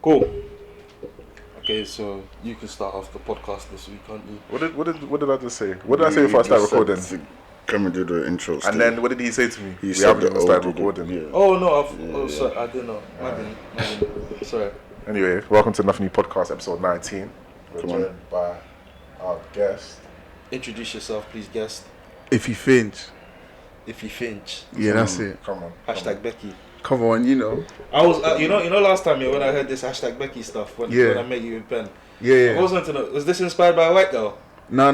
Cool. Okay, so you can start off the podcast this week, can't you? What did I just say? What did I say before I started recording? Come and do the intro. And then what did he say to me? He we haven't even started did it, recording. Yeah. Oh no, sorry, I didn't know. My bad. Sorry. Anyway, welcome to Nothing New Podcast, episode 19. We're Come on. joined by our guest. Introduce yourself, please, guest. IfeFinch. IfeFinch. Yeah, that's it. Come on. Hashtag Becky. Come on, you know. I was, you know, last time when I heard this hashtag Becky stuff when I met you in pen. Yeah. I was wanting to know, was this inspired by a white girl? No.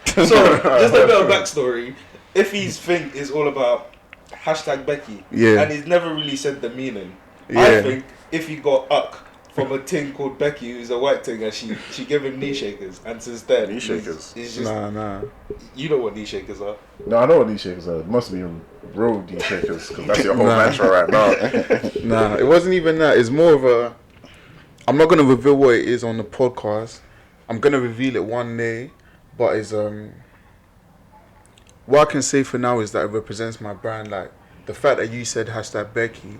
So, just a bit of backstory. IfeFinch is all about hashtag Becky. Yeah. And he's never really said the meaning. Yeah. I think if he got uck from a ting called Becky, who's a white ting, and she gave him knee shakers, and since then Knee shakers? he's just, Nah. you know what knee shakers are. No, I know what these shakers are. It must be real knee shakers, because that's your whole mantra right now. Nah, it wasn't even that. It's more of a... I'm not going to reveal what it is on the podcast. I'm going to reveal it one day. But it's... What I can say for now is that it represents my brand. Like, the fact that you said hashtag Becky,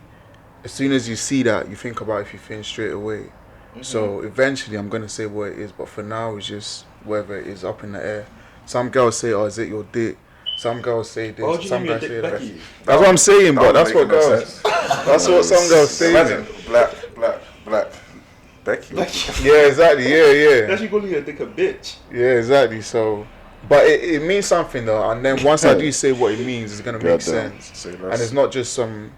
as soon as you see that, you think about IfeFinch straight away. Mm-hmm. So eventually I'm going to say what it is. But for now, it's just whatever it is up in the air. Some girls say, oh, is it your dick? Some girls say this. Why would you some name your guys dick say Becky? that. That's what I'm saying, but that's what girls... That's what some girls say. Imagine, black, Becky. Yeah, exactly. Yeah. Actually calling your dick a bitch. Yeah, exactly. So, but it means something though. And then once I do say what it means, it's gonna make sense. Goddamn. And it's not just some,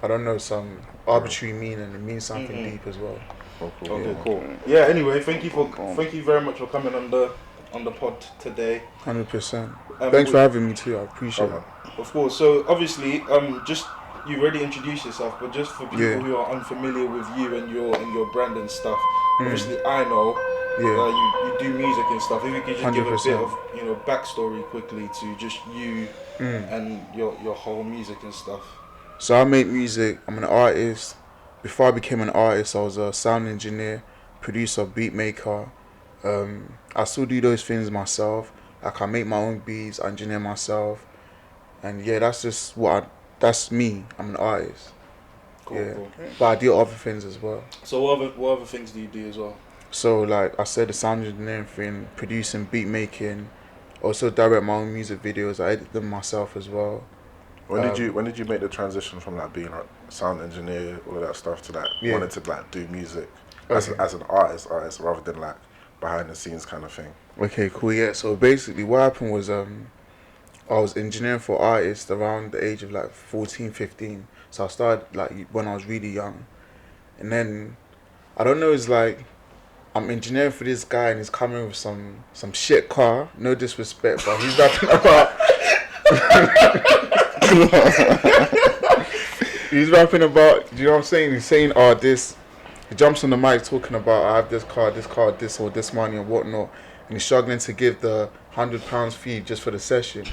I don't know, some arbitrary meaning. It means something deep as well. Okay, cool. Yeah. Anyway, thank you very much for coming on the pod today. 100%. Thanks for having me too. I appreciate it. Of course. So obviously, just you already introduced yourself, but just for people who are unfamiliar with you and your brand and stuff, obviously I know you do music and stuff. If you could just give a 100%. bit of backstory quickly to just you and your whole music and stuff. So I make music. I'm an artist. Before I became an artist, I was a sound engineer, producer, beat maker. I still do those things myself. Like I make my own beats, I engineer myself, and that's just that's me. I'm an artist. Cool. But I do other things as well. So what other things do you do as well? So like I said, the sound engineering thing, producing, beat making, also direct my own music videos. I edit them myself as well. When did you make the transition from like being a sound engineer, all of that stuff, to like wanting to like do music as an artist rather than like behind the scenes kind of thing? Okay, cool. Yeah. So basically, what happened was I was engineering for artists around the age of like 14, 15. So I started like when I was really young, and then I don't know. It's like I'm engineering for this guy, and he's coming with some shit car. No disrespect, but he's rapping about. He's rapping about. Do you know what I'm saying? He's saying, this. He jumps on the mic talking about I have this car, this or this money and whatnot, and he's struggling to give the £100 fee just for the session.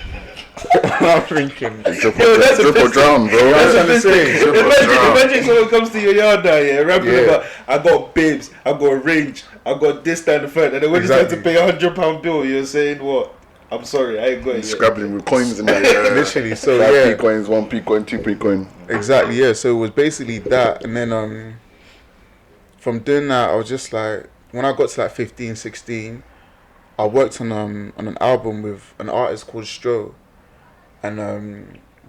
I'm thinking, Drip or drown, bro. That's what I'm saying. Imagine someone comes to your yard now, rapping about I got babes, I got a range, I got this, that, and the third, and then when you start to pay £100 bill, you're saying what? I'm sorry, I ain't got it. Scrabbling with coins in there. literally. So 5p coins, 1p coin, 2p coin. Exactly. Yeah. So it was basically that, and then from doing that, I was just like, when I got to like 15, 16, I worked on an album with an artist called Stro, and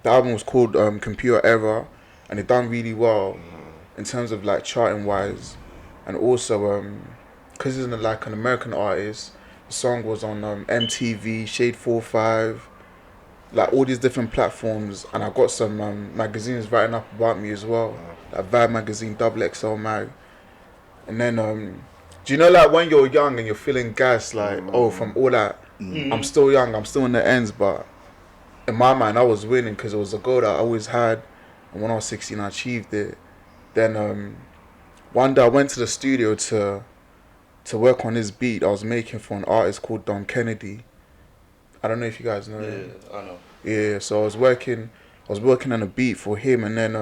the album was called Computer Error, and it done really well in terms of like charting wise, and also because he's like an American artist, the song was on MTV, Shade 45, like all these different platforms, and I got some magazines writing up about me as well, like Vibe magazine, XXL mag. And then, do you know like when you're young and you're feeling gas, like, from all that, I'm still young, I'm still in the ends, but in my mind I was winning because it was a goal that I always had, and when I was 16 I achieved it. Then one day I went to the studio to work on this beat I was making for an artist called Don Kennedy. I don't know if you guys know him. Yeah, I know. Yeah, so I was working on a beat for him, and then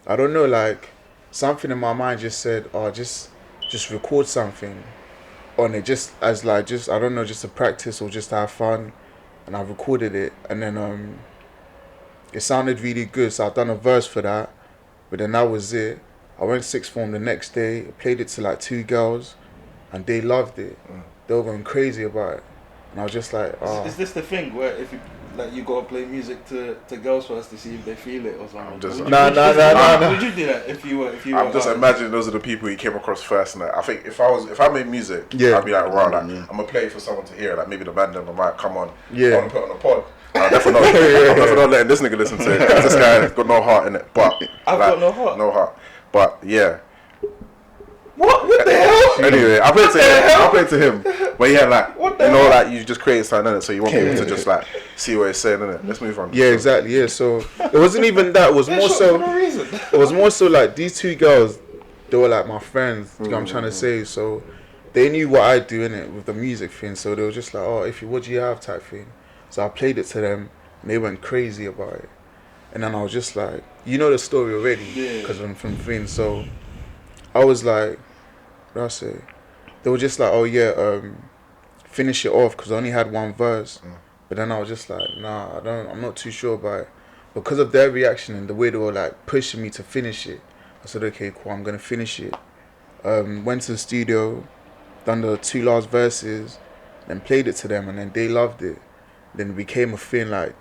I don't know, like something in my mind just said, just record something on it, just as like just I don't know, just to practice or just to have fun, and I recorded it, and then it sounded really good, so I've done a verse for that, but then that was it. I went sixth form the next day, played it to like 2 girls, and they loved it. They were going crazy about it. And I was just like, oh. Is this the thing where if you like you gotta play music to girls first to see if they feel it or something? No. Would you do that if you were? I'm just imagining those are the people you came across first, and I think if I made music, I'd be like, right, like, I'm gonna play it for someone to hear. Like maybe the band on the mic, come on, I wanna put it on a pod. I'm definitely not letting this nigga listen to it. This guy's got no heart in it. But I've got no heart. No heart. But yeah. What the hell? Anyway, I played to him. But yeah, like like you just create something in it, so you want people to just like see what it's saying in it. Let's move on. Yeah, exactly. Yeah, so it wasn't even that. It was more so. For no reason. It was more so like these 2 girls. They were like my friends. You know what I'm trying to say. So they knew what I do in it with the music thing. So they were just like, oh, what do you have type thing. So I played it to them, and they went crazy about it. And then I was just like, you know the story already, because I'm from Finn. So I was like, what did I say? They were just like, oh yeah, finish it off, because I only had 1 verse. But then I was just like, nah, I'm not too sure about it. Because of their reaction and the way they were like pushing me to finish it, I said, okay, cool, I'm gonna finish it. Went to the studio, done the 2 last verses, then played it to them, and then they loved it. Then it became a thing, like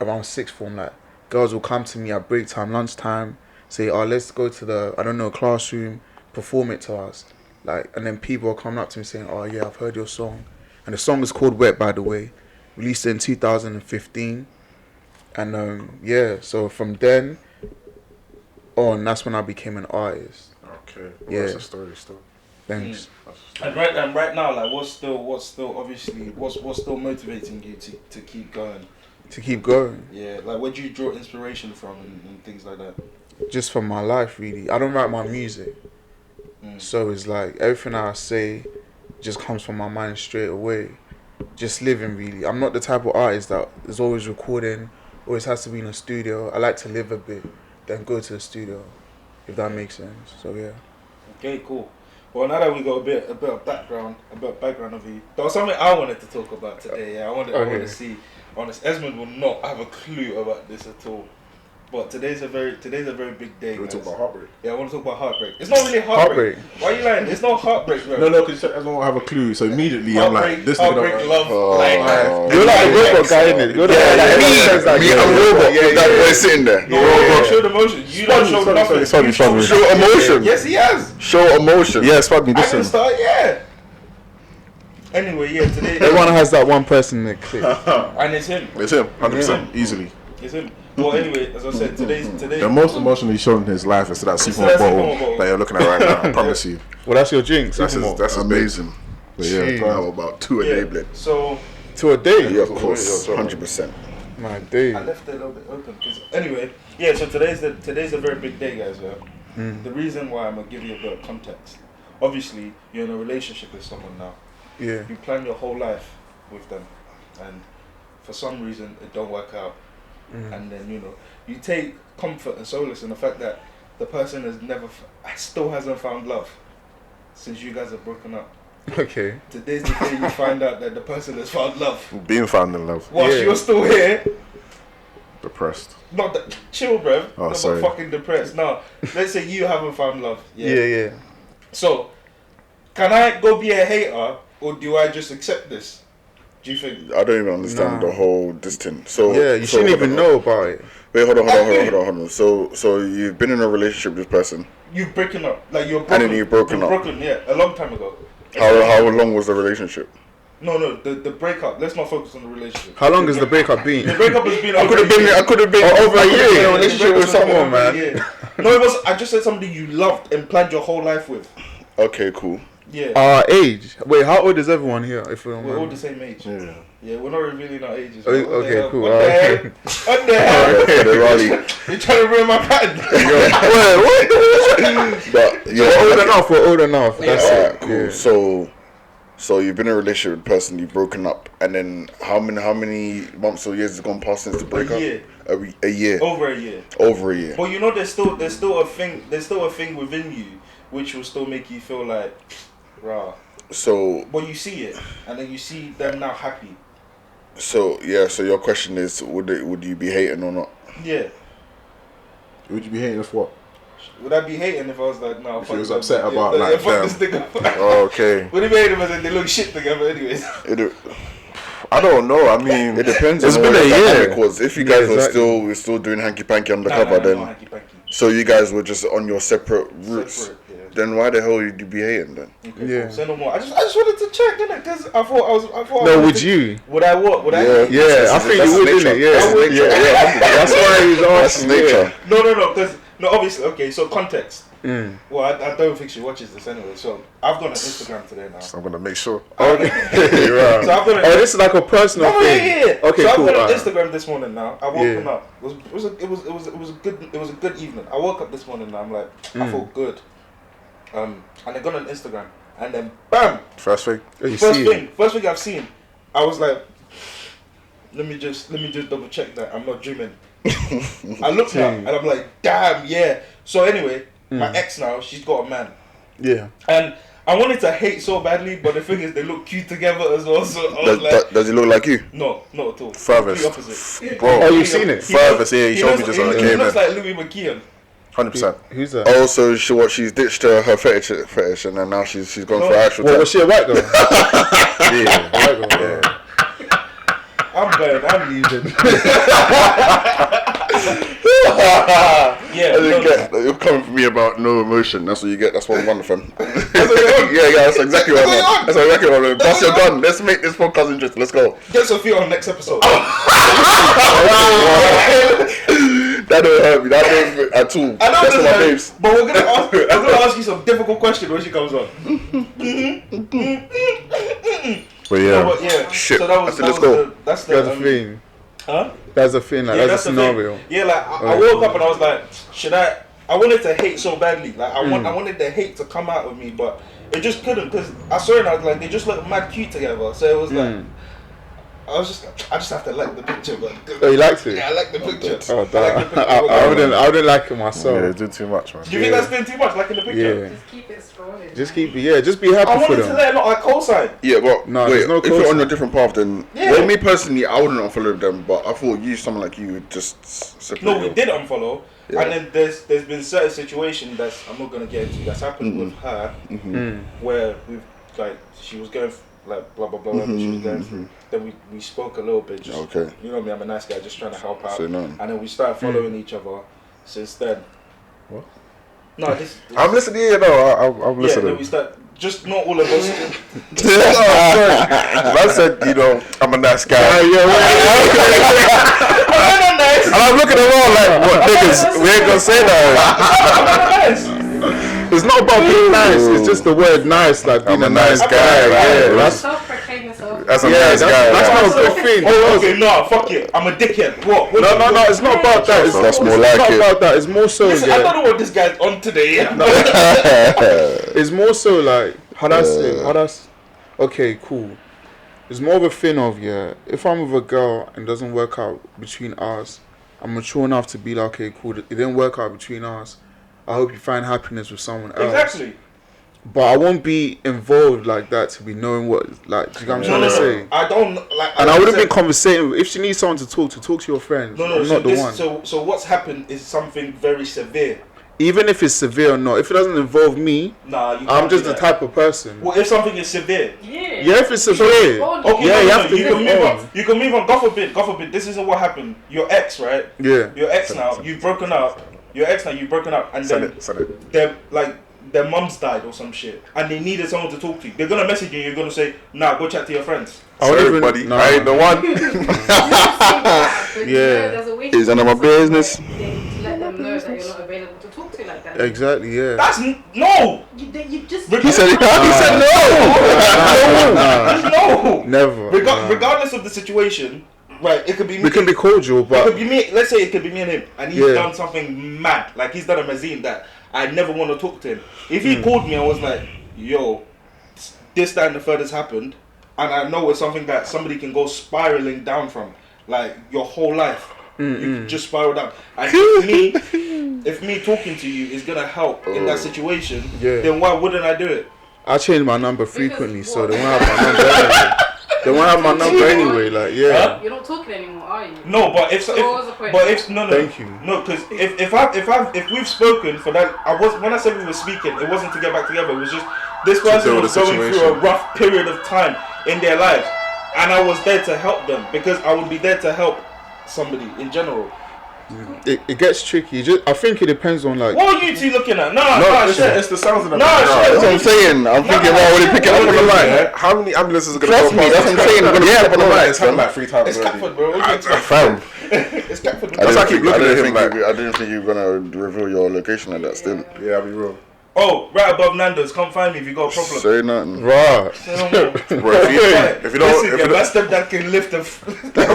around sixth form, like girls will come to me at break time, lunchtime, say, oh, let's go to the, classroom, perform it to us. Like, and then people are coming up to me saying, oh yeah, I've heard your song. And the song is called Wet, by the way. Released in 2015. And so from then on, that's when I became an artist. Okay. Well, that's a story still. Thanks. And right now, like, what's still motivating you to keep going? To keep going? Yeah, like, where do you draw inspiration from and things like that? Just from my life, really. I don't write my music. So it's like, everything I say just comes from my mind straight away. Just living, really. I'm not the type of artist that is always recording, always has to be in a studio. I like to live a bit, then go to the studio, if that makes sense. So, yeah. Okay, cool. Well, now that we got a bit of background of you, there was something I wanted to talk about today. Yeah, I wanted to see. Honest, Esmond will not have a clue about this at all. But today's a very big day. You want to talk about heartbreak? Yeah, I want to talk about heartbreak. It's not really heartbreak. Why are you lying? It's not heartbreak, bro. No, because everyone won't have a clue. So immediately I'm like, this nigga heartbreak, love. You're like a robot guy, innit? You're a robot with that boy sitting there. No, show the emotion. You don't show nothing. Show emotion. Yes, he has. Show emotion. Yeah, spot me. I can start, yeah. Anyway, yeah, today... Everyone has that one person in the clip. And it's him. It's him, 100%, easily. It's him. Well, anyway, as I said, today's... The most emotionally shown in his life is to that Superman bottle that you're looking at right now, I promise you. Well, that's your drink, That's amazing. But yeah, How about 2 a day, blend? So... 2 a day? Yeah, of course, 100%. My day. I left it a little bit open, because... Anyway, yeah, so today's a very big day, guys, yeah? The reason why I'm going to give you a bit of context. Obviously, you're in a relationship with someone now. Yeah. You plan your whole life with them, and for some reason it don't work out, and then you take comfort and solace in the fact that the person still hasn't found love since you guys have broken up. Okay. Today's the day you find out that the person has found love. Being found in love. Whilst you're still here. Depressed. Not that chill, bruv. Oh, not sorry. fucking depressed. No, let's say you haven't found love. Yeah. So, can I go be a hater? Or do I just accept this? Do you think? I don't even understand the whole this thing. So yeah, you shouldn't even know about it. Wait, hold on. So you've been in a relationship with this person. You've broken up, like you're broken. And then you've broken up. Broken, yeah, a long time ago. How long was the relationship? No, the breakup. Let's not focus on the relationship. How long has the breakup been? The breakup has been. I could have been over a year in a relationship with someone, man. No, it was. I just said somebody you loved and planned your whole life with. Okay, cool. Yeah. Our age. Wait, how old is everyone here? If we're all the same age. Yeah, we're not revealing our ages. Okay, cool. What the hell? What the hell? You're trying to ruin my pattern. But we're old enough. That's it. Cool. Yeah. So you've been in a relationship with a person, you've broken up, and then how many months or years has gone past since the breakup? A year. Over a year. But there's still a thing within you which will still make you feel like, rah. So. But you see it, and then you see them now happy. So your question is, would you be hating or not? Yeah. Would you be hating if what? Would I be hating if I was like, no? If he was upset about like fuck them. this nigga. Oh, okay. Would he be hating if I said they look shit together, anyways? I don't know. I mean, it depends. It's on been what a the year. dynamic was. If you guys were still doing hanky panky undercover, then so you guys were just on your separate routes. Then why the hell would you be hating then? Okay, yeah. Cool. Say no more. I just wanted to check, innit? Because I thought. No, would you? Would I what? Would I? Yeah, I think you would, innit? Yeah. That's why he was asking. Nature. No. Because obviously, okay. So context. Well, I don't think she watches this anyway. So I've got an Instagram today now. So I'm gonna make sure. Okay. Right. So I've got this is like a personal thing. Yeah. Okay, so cool. I've got an Instagram this morning now. I woke up. It was a good evening. I woke up this morning and I'm like, I feel good. And I got on Instagram, and then bam! First thing I've seen. I was like, let me just double check that I'm not dreaming. I looked up and I'm like, damn, yeah. So anyway, my ex now, she's got a man. Yeah. And I wanted to hate so badly, but the thing is, they look cute together as well. So I was like, does he look like you? No, not at all. Furthest, opposite. bro. Oh, you've seen it? Furthest, yeah. He showed me just on the game. He looks like Louis McKeon. 100%. Who's that? Also, she's ditched her fetish, and then now she's gone for actual. What was she, a white girl? Yeah, white girl. Yeah. I'm leaving. You're coming for me about no emotion. That's what you get. That's what I'm on from. Yeah, that's exactly what I'm on. That's exactly what I'm on. Pass your gun. Let's make this podcast interesting. Let's go. Get Sophia on next episode. That don't hurt me. That don't hurt at all. I know that's this, my babes. But I'm gonna ask you some difficult questions when she comes on. But yeah. No, but yeah. Shit. So that's the thing. Huh? That's the thing. Like, that's a scenario. Yeah, like I woke up and I was like, I wanted to hate so badly. Like I wanted the hate to come out of me, but it just couldn't because I saw it and I was like, they just look mad cute together. So it was like, I just have to like the picture, but oh, you liked it? Yeah, I like the picture. Oh, damn. I wouldn't like it myself. Yeah, do too much, man. Do you think that's been too much, like in the picture? Yeah. Just keep it scrolling. Just be happy for them. I wanted to let not like co-sign. Yeah, but no, wait, no if you're on a different path, then well, me personally, I wouldn't unfollow them, but I thought someone like you would just separate. No, we did unfollow, and then there's been certain situations I'm not gonna get into that's happened with her, where we've like she was going like blah blah blah, whatever she was going through. Then we spoke a little bit. Just, okay. You know me, I'm a nice guy, just trying to help out. No. And then we started following each other. Since then. What? No, this I'm listening. Yeah, no, I'm listening. Yeah, then we start. Just not all of us. I said, I'm a nice guy. I'm nice. And I'm looking around like, what niggas? We ain't gonna say that. It's not about being nice. It's just the word nice, like being a nice guy. Yeah, that's a nice guy. That's not a good thing. Oh, okay, no, fuck it. I'm a dickhead. What? No. It's not about that. That's more like it. It's not about that. It's more so. Listen, I don't know what this guy's on today. It's more so like how do I say? Okay, cool. It's more of a thing of if I'm with a girl and it doesn't work out between us, I'm mature enough to be like, okay, cool. It didn't work out between us. I hope you find happiness with someone else. Exactly. But I won't be involved like that to be knowing what, like, do you know what I'm trying to say? I don't like. And I wouldn't be conversating. If she needs someone to talk to your friends. No. I'm not the one. So what's happened is something very severe. Even if it's severe or not, if it doesn't involve me, I'm just the type of person. Well, if something is severe. Yeah, if it's severe. Okay, yeah, you have to move on. You can move on. God forbid. This isn't what happened. Your ex, right? Yeah. Your ex now. You've broken up. And then their mums died or some shit, and they needed someone to talk to. They're gonna message you. You're gonna say, "Nah, go chat to your friends." Sorry, buddy. I ain't the one. Is none of my business. Let them know that you're not available to talk to like that. Exactly. Yeah. That's no. You just. He said no. No. Never. Regardless of the situation. Right, it could be me. We can be cordial, but it could be me. Let's say it could be me and him, and he's done something mad, like he's done a mazine that I never want to talk to him. If he called me and was like, "Yo, this, that, and the third has happened," and I know it's something that somebody can go spiraling down from, like your whole life, you can just spiral down. And if me talking to you is gonna help in that situation, then why wouldn't I do it? I change my number frequently, so they won't have my number. They won't have my number anyway. Like, yeah. Huh? You're not talking anymore, are you? No, but if no. Thank you. No, because if we've spoken for that, when I said we were speaking, it wasn't to get back together. It was just this person was going through a rough period of time in their lives, and I was there to help them because I would be there to help somebody in general. It gets tricky. I think it depends on like. What are you two looking at? No, it's the sounds of the That's what I'm saying. I'm thinking about when they pick it up on the line. How many ambulances are going to Trust me, that's what I'm saying. We're gonna pick up on the line. It's happened like 3 times It's already. Catford, bro. Fam. It's Catford. I That's why I keep looking at him I didn't think you were gonna reveal your location like that. Still, Yeah, I'll be real. Oh, right above Nando's. Come find me if you got a problem. say nothing. Right. Bro, if you don't, Listen, my stepdad can lift the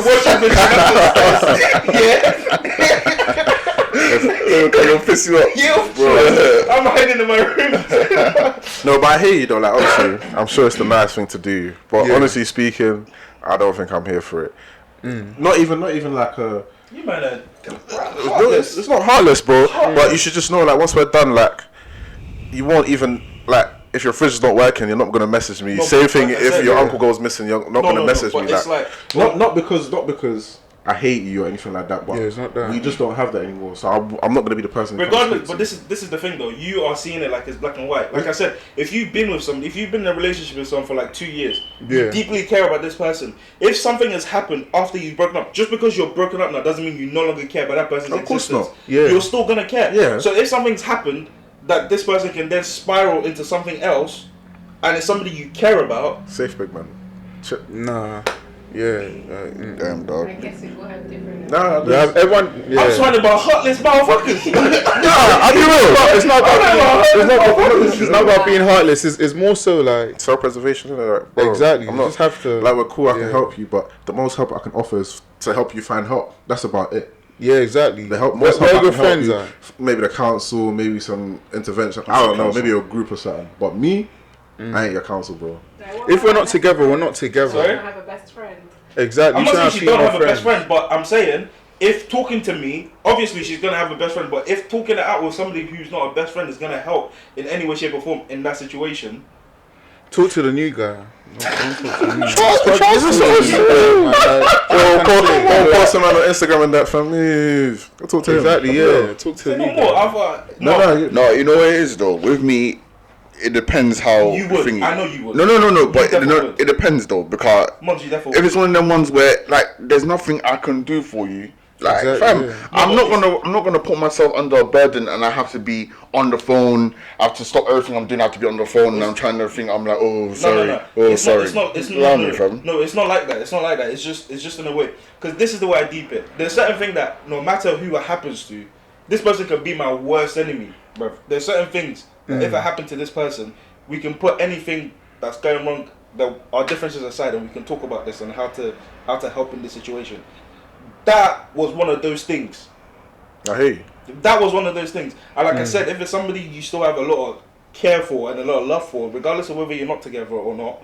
washing machine. Can you piss you up? Yeah, I'm hiding in my room. No, but I hear you though. Like obviously, I'm sure it's the nice thing to do. But honestly speaking, I don't think I'm here for it. Not even like a. You man are heartless. It's not heartless, bro. But you should just know, like, once we're done, like, you won't even like. If your fridge is not working, you're not gonna message me. No, Same thing. like If your uncle goes missing, you're not gonna message me. It's Like, not because I hate you or anything like that. But it's not that. we just don't have that anymore. So I'm not gonna be the person. Regardless, but this is the thing though. You are seeing it like it's black and white. Like I said, if you've been with somebody, if you've been in a relationship with someone for like 2 years, you deeply care about this person. If something has happened after you've broken up, just because you're broken up now doesn't mean you no longer care about that person's existence. Of course not. Yeah. You're still gonna care. Yeah. So if something's happened that this person can then spiral into something else, and it's somebody you care about. Safe, big man. Nah. Yeah. Damn, dog. I guess it will have different. Nah, Yeah, everyone. Yeah. I'm talking about heartless motherfuckers. I'll be real. It's not about being heartless. It's more so like self-preservation. Like, bro, exactly. I'm You not, just have to. like, we're cool. I can help you, but the most help I can offer is to help you find help. That's about it. Yeah, exactly. The help. Where Most help I your can help friends you, are. maybe the council, maybe some intervention. I don't know. Maybe a group or something. But me, I ain't your council, bro. If we're not together, we're not together. Sorry? I don't have a best friend. Exactly. I'm not saying she don't have a best friend, but I'm saying if talking to me, obviously she's gonna have a best friend. But if talking it out with somebody who's not a best friend is gonna help in any way, shape, or form in that situation, talk to the new guy. Don't talk to me. Post him on Instagram and that for me. Go talk to him. Exactly. Yeah. Talk to the new guy. No, you know what it is though. With me, it depends how. You would. Thingy. I know you would. No. But would. it depends though, because if it's one of them ones where like there's nothing I can do for you, like exactly, fam, I'm not gonna put myself under a burden and I have to be on the phone. I have to stop everything I'm doing. I have to be on the phone and I'm trying to think. I'm like, oh sorry, No. sorry. It's not it's not like that. It's not like that. It's just in a way. Because this is the way I deep it. There's certain thing that no matter who it happens to, this person can be my worst enemy, bro. There's certain things that if it happened to this person, we can put anything that's going wrong, that our differences aside, and we can talk about this and how to help in this situation. That was one of those things. I hear you. That was one of those things. And like I said, if it's somebody you still have a lot of care for and a lot of love for, regardless of whether you're not together or not,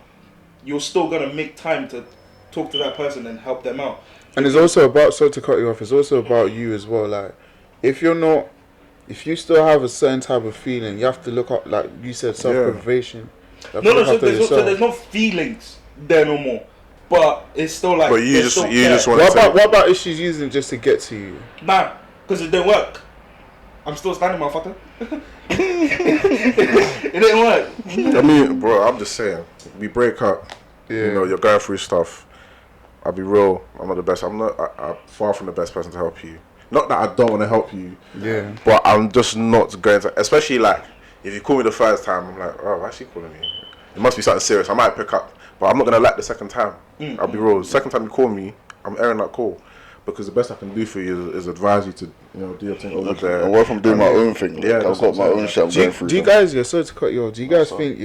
you're still gonna make time to talk to that person and help them out. And it's also about, so to cut you off, it's also about you as well. Like, if you still have a certain type of feeling, you have to look up, like you said, self-preservation. So there's no feelings there no more. But it's still like. But you just want what about if she's using just to get to you? Nah, because it didn't work. I'm still standing, motherfucker. It didn't work. I mean, bro, I'm just saying, we break up. Yeah. You know, you're going through stuff. I'll be real. I'm not the best. I'm far from the best person to help you. Not that I don't want to help you. Yeah. But I'm just not going to. Especially like if you call me the first time, I'm like, oh, why is she calling me? It must be something serious. I might pick up, but I'm not gonna like the second time. I'll be real. The second time you call me, I'm airing that call. Because the best I can do for you is advise you to, do your thing over there. And what if I'm doing my own thing? Yeah, I've got my own shit I'm going through. Do you guys, sorry to cut you off, do you guys think,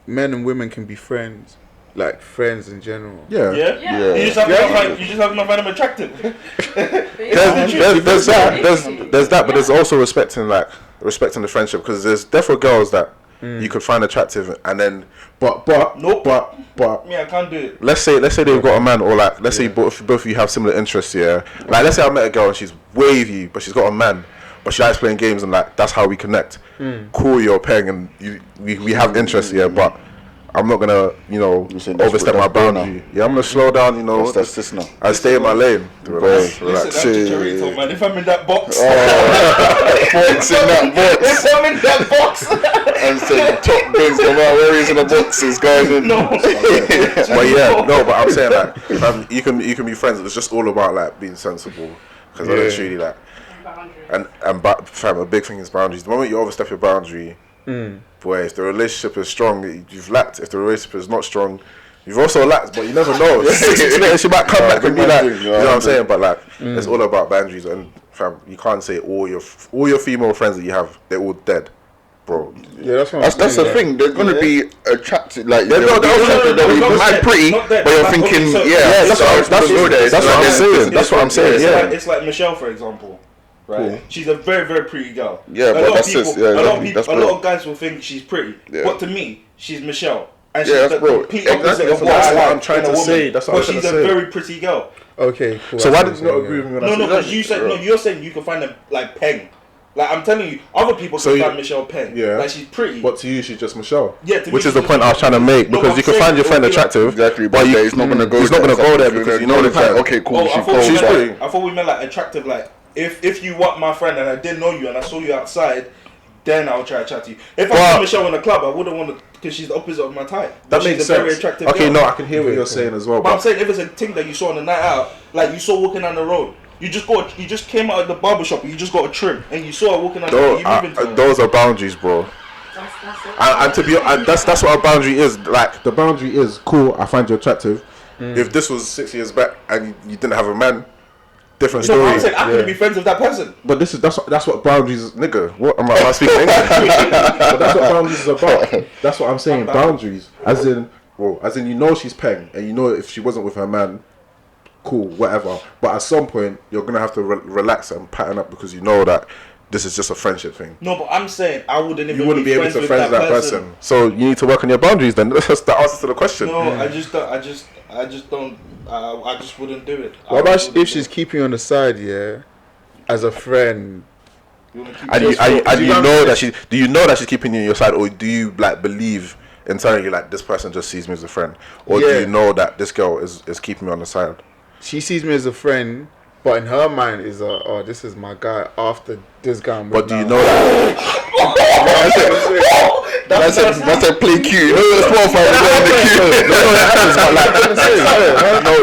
men and women can be friends? Like, friends in general? Yeah. You just have to not find them attractive. There's that, but there's also respecting the friendship. Because there's definitely girls that you could find attractive and then... But yeah, I can't do it. Let's say they've got a man, or like let's say both of you have similar interests. Yeah, like let's say I met a girl and she's wavy, but she's got a man, but she likes playing games and like that's how we connect. Cool, you're paying and we have interests. Yeah, but I'm not gonna, overstep my boundary. Yeah, I'm gonna slow down, That's this now. I stay in my lane. Relax. Listen, that's Chicharito, man. If I'm in that box, Box in that box. if I'm in that box, And so the top bins come out where he's in the boxes, guys. no. But I'm saying like, you can be friends. It's just all about like being sensible, because I don't truly like. But fam, a big thing is boundaries. The moment you overstep your boundary, boy, if the relationship is strong, you've lacked. If the relationship is not strong, you've also lacked. But you never know. She might come back and be like, you know what I'm saying? But like, it's all about boundaries. And fam, you can't say all your female friends that you have, they're all dead, bro. Yeah, that's the thing. They're gonna be attracted, like they'll be mad pretty, not but you're thinking, that's what I'm saying. It's like Michelle, for example. Right, cool. She's a very, very pretty girl. Yeah, but that's just a lot of guys will think she's pretty, but to me, she's Michelle, and she's the complete opposite of what I'm trying to say. That's what I'm trying to say. But she's a very pretty girl. Okay, cool. So why did you not agree with me? No, because you said you're saying you can find them like Peng. Like I'm telling you, other people can find Michelle Peng. Yeah, like she's pretty. But to you, she's just Michelle. Yeah, to which is the point I was trying to make, because you can find your friend attractive, exactly, but he's not gonna go. He's not gonna go there because you know the fact. Okay, cool. She's pretty. I thought we meant like attractive, like. If you want my friend and I didn't know you and I saw you outside, then I'll try to chat to you. If I saw Michelle in the club, I wouldn't want to, because she's the opposite of my type. That makes sense. Very attractive okay, girl. no, I can hear what you're saying as well. But I'm saying if it's a thing that you saw on the night out, like you saw walking down the road, you just came out of the barbershop and you just got a trim and you saw her walking down the road. Those are boundaries, bro. And to be honest, that's what a boundary is. Like the boundary is cool. I find you attractive. If this was 6 years back and you didn't have a man. Different story. I'm saying I couldn't be friends with that person. But that's what boundaries, nigga. What am I speaking English? But that's what boundaries is about. That's what I'm saying. Boundaries, as in she's Peng, and if she wasn't with her man, cool, whatever. But at some point, you're gonna have to relax and pattern up because you know that this is just a friendship thing. No, but I'm saying I wouldn't even. You wouldn't be able to friends with that person. So you need to work on your boundaries. Then that's the answer to the question. No, I just don't. I just wouldn't do it. What about if she's keeping you on the side, as a friend? Do you know that she's keeping you on your side, or do you like believe internally like this person just sees me as a friend, or do you know that this girl is keeping me on the side? She sees me as a friend, but in her mind is this is my guy after this guy. But do you know that? That's a play cute. No,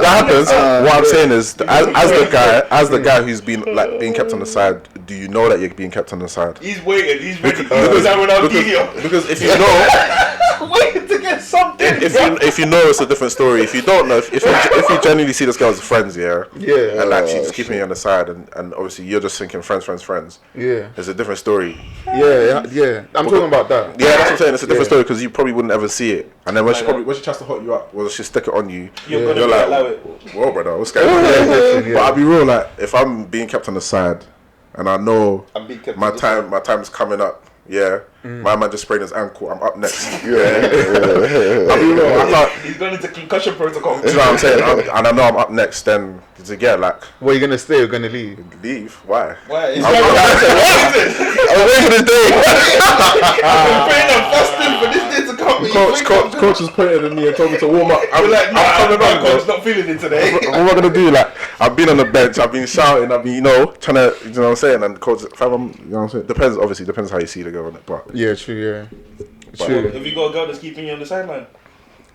that happens. What I'm saying is, as the guy who's being kept on the side, do you know that you're being kept on the side? He's waiting. He's ready. Because if you know, waiting to get something. If you know, it's a different story. If you don't know, if you genuinely see this girl as friends, and like she's keeping you on the side, and obviously you're just thinking friends. Yeah, it's a different story. Yeah. I'm talking about that. Yeah, that's what I'm saying. It's a different story because you probably wouldn't ever see it. And then when she tries to hot you up, or she stick it on you, you're like, whoa, brother, what's going on? But I'll be real, like if I'm being kept on the side, and I know my time is coming up. Yeah, my man just sprained his ankle. I'm up next. I'll be real. He's going into concussion protocol. You know what I'm saying? And I know I'm up next. Then to get like, well, you're gonna stay or gonna leave? Leave? Why? I'm waiting for this day. I've been praying and fasting for this day to come. Coach was pointing at me and told me to warm up. I'm coming on, coach. Not feeling it today. What am I gonna do? Like, I've been on the bench. I've been shouting. I've been, trying to, you know what I'm saying. And coach, you know what I'm saying. Depends how you see the girl on it, but yeah, true. Yeah, true. Have you got a girl that's keeping you on the sideline?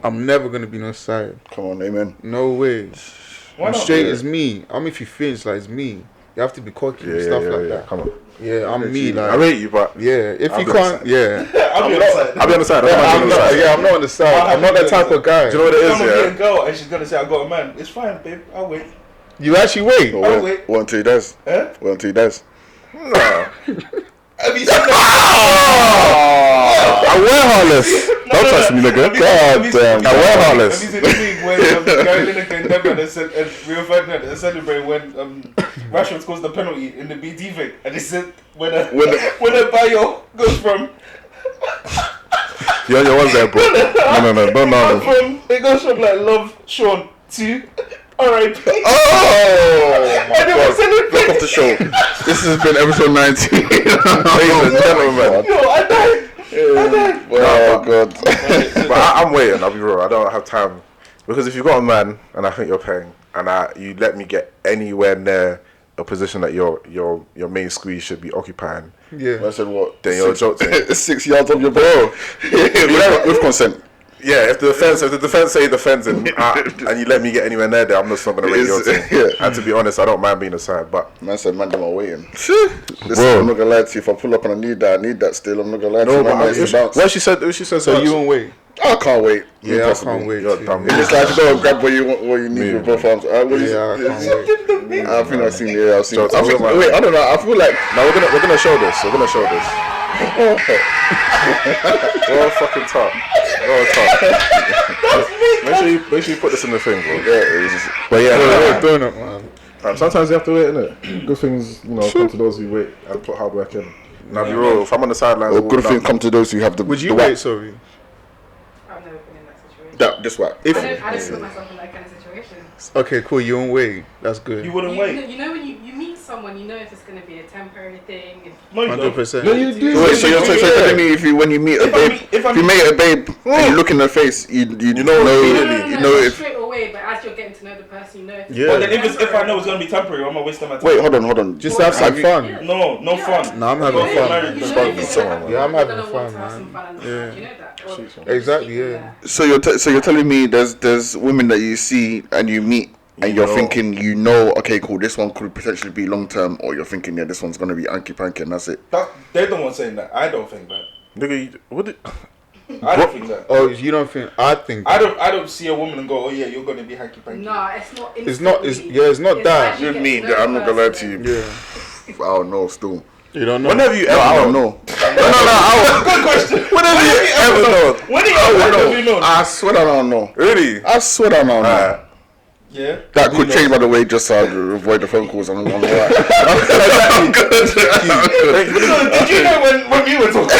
I'm never gonna be no side. Come on, amen. No way. Why I'm not? straight as me. If you finish like it's me, you have to be cocky and stuff like that. Come on. Yeah, I'm me. Like, I rate you, but if you can't, I'll be on the side. I'll be on the side. I'm not on the side. I'm not that type of guy. Do you know what it is? I'm gonna be a girl and she's gonna say I got a man. It's fine, babe. I'll wait. You actually wait? I'll wait. One, two, does. Huh? 1, 2, does. Have you seen that? I wear harness. Don't touch me, nigga. God damn. I wear harness. Have you seen the thing when Gary Lineker and Devon and Rio Ferdinand celebrate when Rashford scores the penalty in the BT thing, and they said when a bio goes from you're on your ones there, bro. No, don't know. It goes from like love Sean to R.I.P. Oh my God! Look off the show. This has been episode 19. Ladies and gentlemen. Yo, I died. Oh God. But I'm waiting. I'll be real. I don't have time because if you've got a man and I think you're paying and you let me get anywhere near a position that your main squeeze should be occupying. Yeah. I said what? Then you're a joke to me. 6 yards of your bro. With consent. Yeah, if the defense say defends and you let me get anywhere near there, I'm just not gonna rate your team. Yeah. And to be honest, I don't mind being a side, but Man said, man, them are waiting. Listen, I'm not gonna lie to you. If I pull up and I need that still. I'm not gonna lie to you. What she said. So you won't wait. I can't wait. Yeah, I can't wait. You're dumb. It's like you go grab what you need with both arms. I can't wait. I think I've seen. Yeah, I've seen. So, Wait, I don't know. I feel like we're gonna show this. We're gonna show this. Go fucking top. Make sure you put this in the thing, bro. But yeah, doing it, man. sometimes you have to wait, innit? Good things, come to those who wait and put hard work in. Now, be real. If I'm on the sidelines, good things come to those who have the. Would you the wait? Sorry. I've never been in that situation. This way. I don't put myself in that kind of situation. Okay, cool. You won't wait. That's good. You wouldn't wait. You know when you meet someone, you know if it's going to be a temporary thing. No, you don't. 100%. No, you do. Wait, so you're telling me when you meet a babe, if you meet a babe and you look in her face, you know No, straight away. But as you're getting to know the person, you know. If But then if I know it's gonna be temporary, I'm gonna waste my time. Wait, hold on. Just have some fun. No fun. No, I'm having fun. Yeah, I'm having fun, man. Yeah. You know that. Exactly. Yeah. So you're telling me there's women that you see and you meet and you're thinking okay, cool, this one could potentially be long term, or you're thinking this one's gonna be anky panky and that's it. They're the ones saying that. I don't think that. Nigga, I don't think that. Oh, you don't think? I think. I don't see a woman and go, oh yeah, you're gonna be hanky panky. Nah, it's not. It's not. It's not that. You mean that I'm not gonna lie to you. Yeah. I don't know still. You don't know. when have you No, I ever don't known? know. Good question. When have you ever known? When have you known? I swear I don't know. Really? I swear I don't know. Yeah. That could change, by the way, just so I avoid the phone calls. I'm the right. Did you know when we were talking?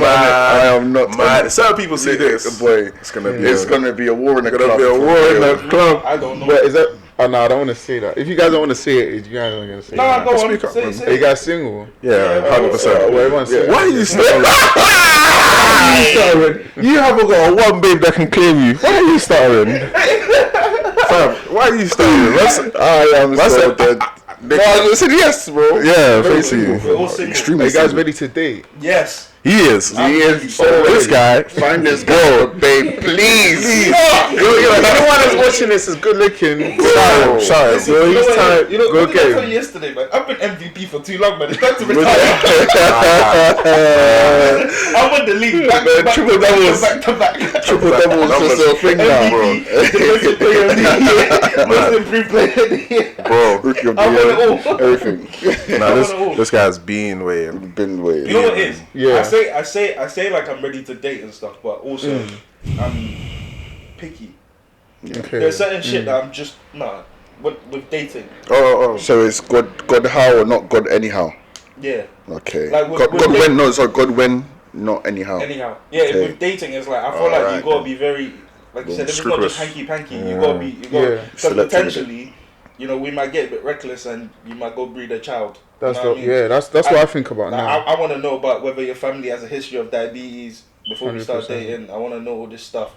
I am not mad. Certain people see this. Boy, It's gonna be a war in the club. gonna be a war in the club. I don't know. But is that? Oh no, I don't want to say that. If you guys don't want to say it, you guys aren't gonna say it. Nah, go on. Speak up, man. Are you guys single? Yeah, 100%. Well, everyone's single. Why are you stuttering? You haven't got a one babe that can claim you. Why are you stuttering? Fam, why are you stuttering? I am so dead. No, I said yes, bro. Yeah, face you. We're all single. Are Extremely. you guys ready to date? Yes. He is. This guy. Find this girl, babe, please. Anyone that's watching this is good looking. Sorry. Listen, Well, he's what? tired. You know, Go what did I game. tell you yesterday, man? I've been MVP for too long, man. It's time to retire. I won the league back to back, triple doubles, doubles. back to back. Triple doubles just a thing now, bro. Most improved player of the year. Bro. Rookie of I won the it all. year, everything. Nah, this guy's being way. Been way. You know what it is? Yeah. I say like I'm ready to date and stuff, but also I'm picky. Okay. There's certain shit that I'm just with dating. Oh. So it's God how or not God anyhow? Yeah. Okay. Like with God dating- when? No, sorry. God when? Not anyhow. Anyhow, yeah. Okay. With dating, it's like I feel like you Alright, gotta be very, like you said, if it's not just hanky panky, you gotta be, because Selective. potentially, we might get a bit reckless and you might go breed a child. That's You know what I mean? that's what I think about Like, now. I want to know about whether your family has a history of diabetes before we start 100%. dating. I want to know all this stuff.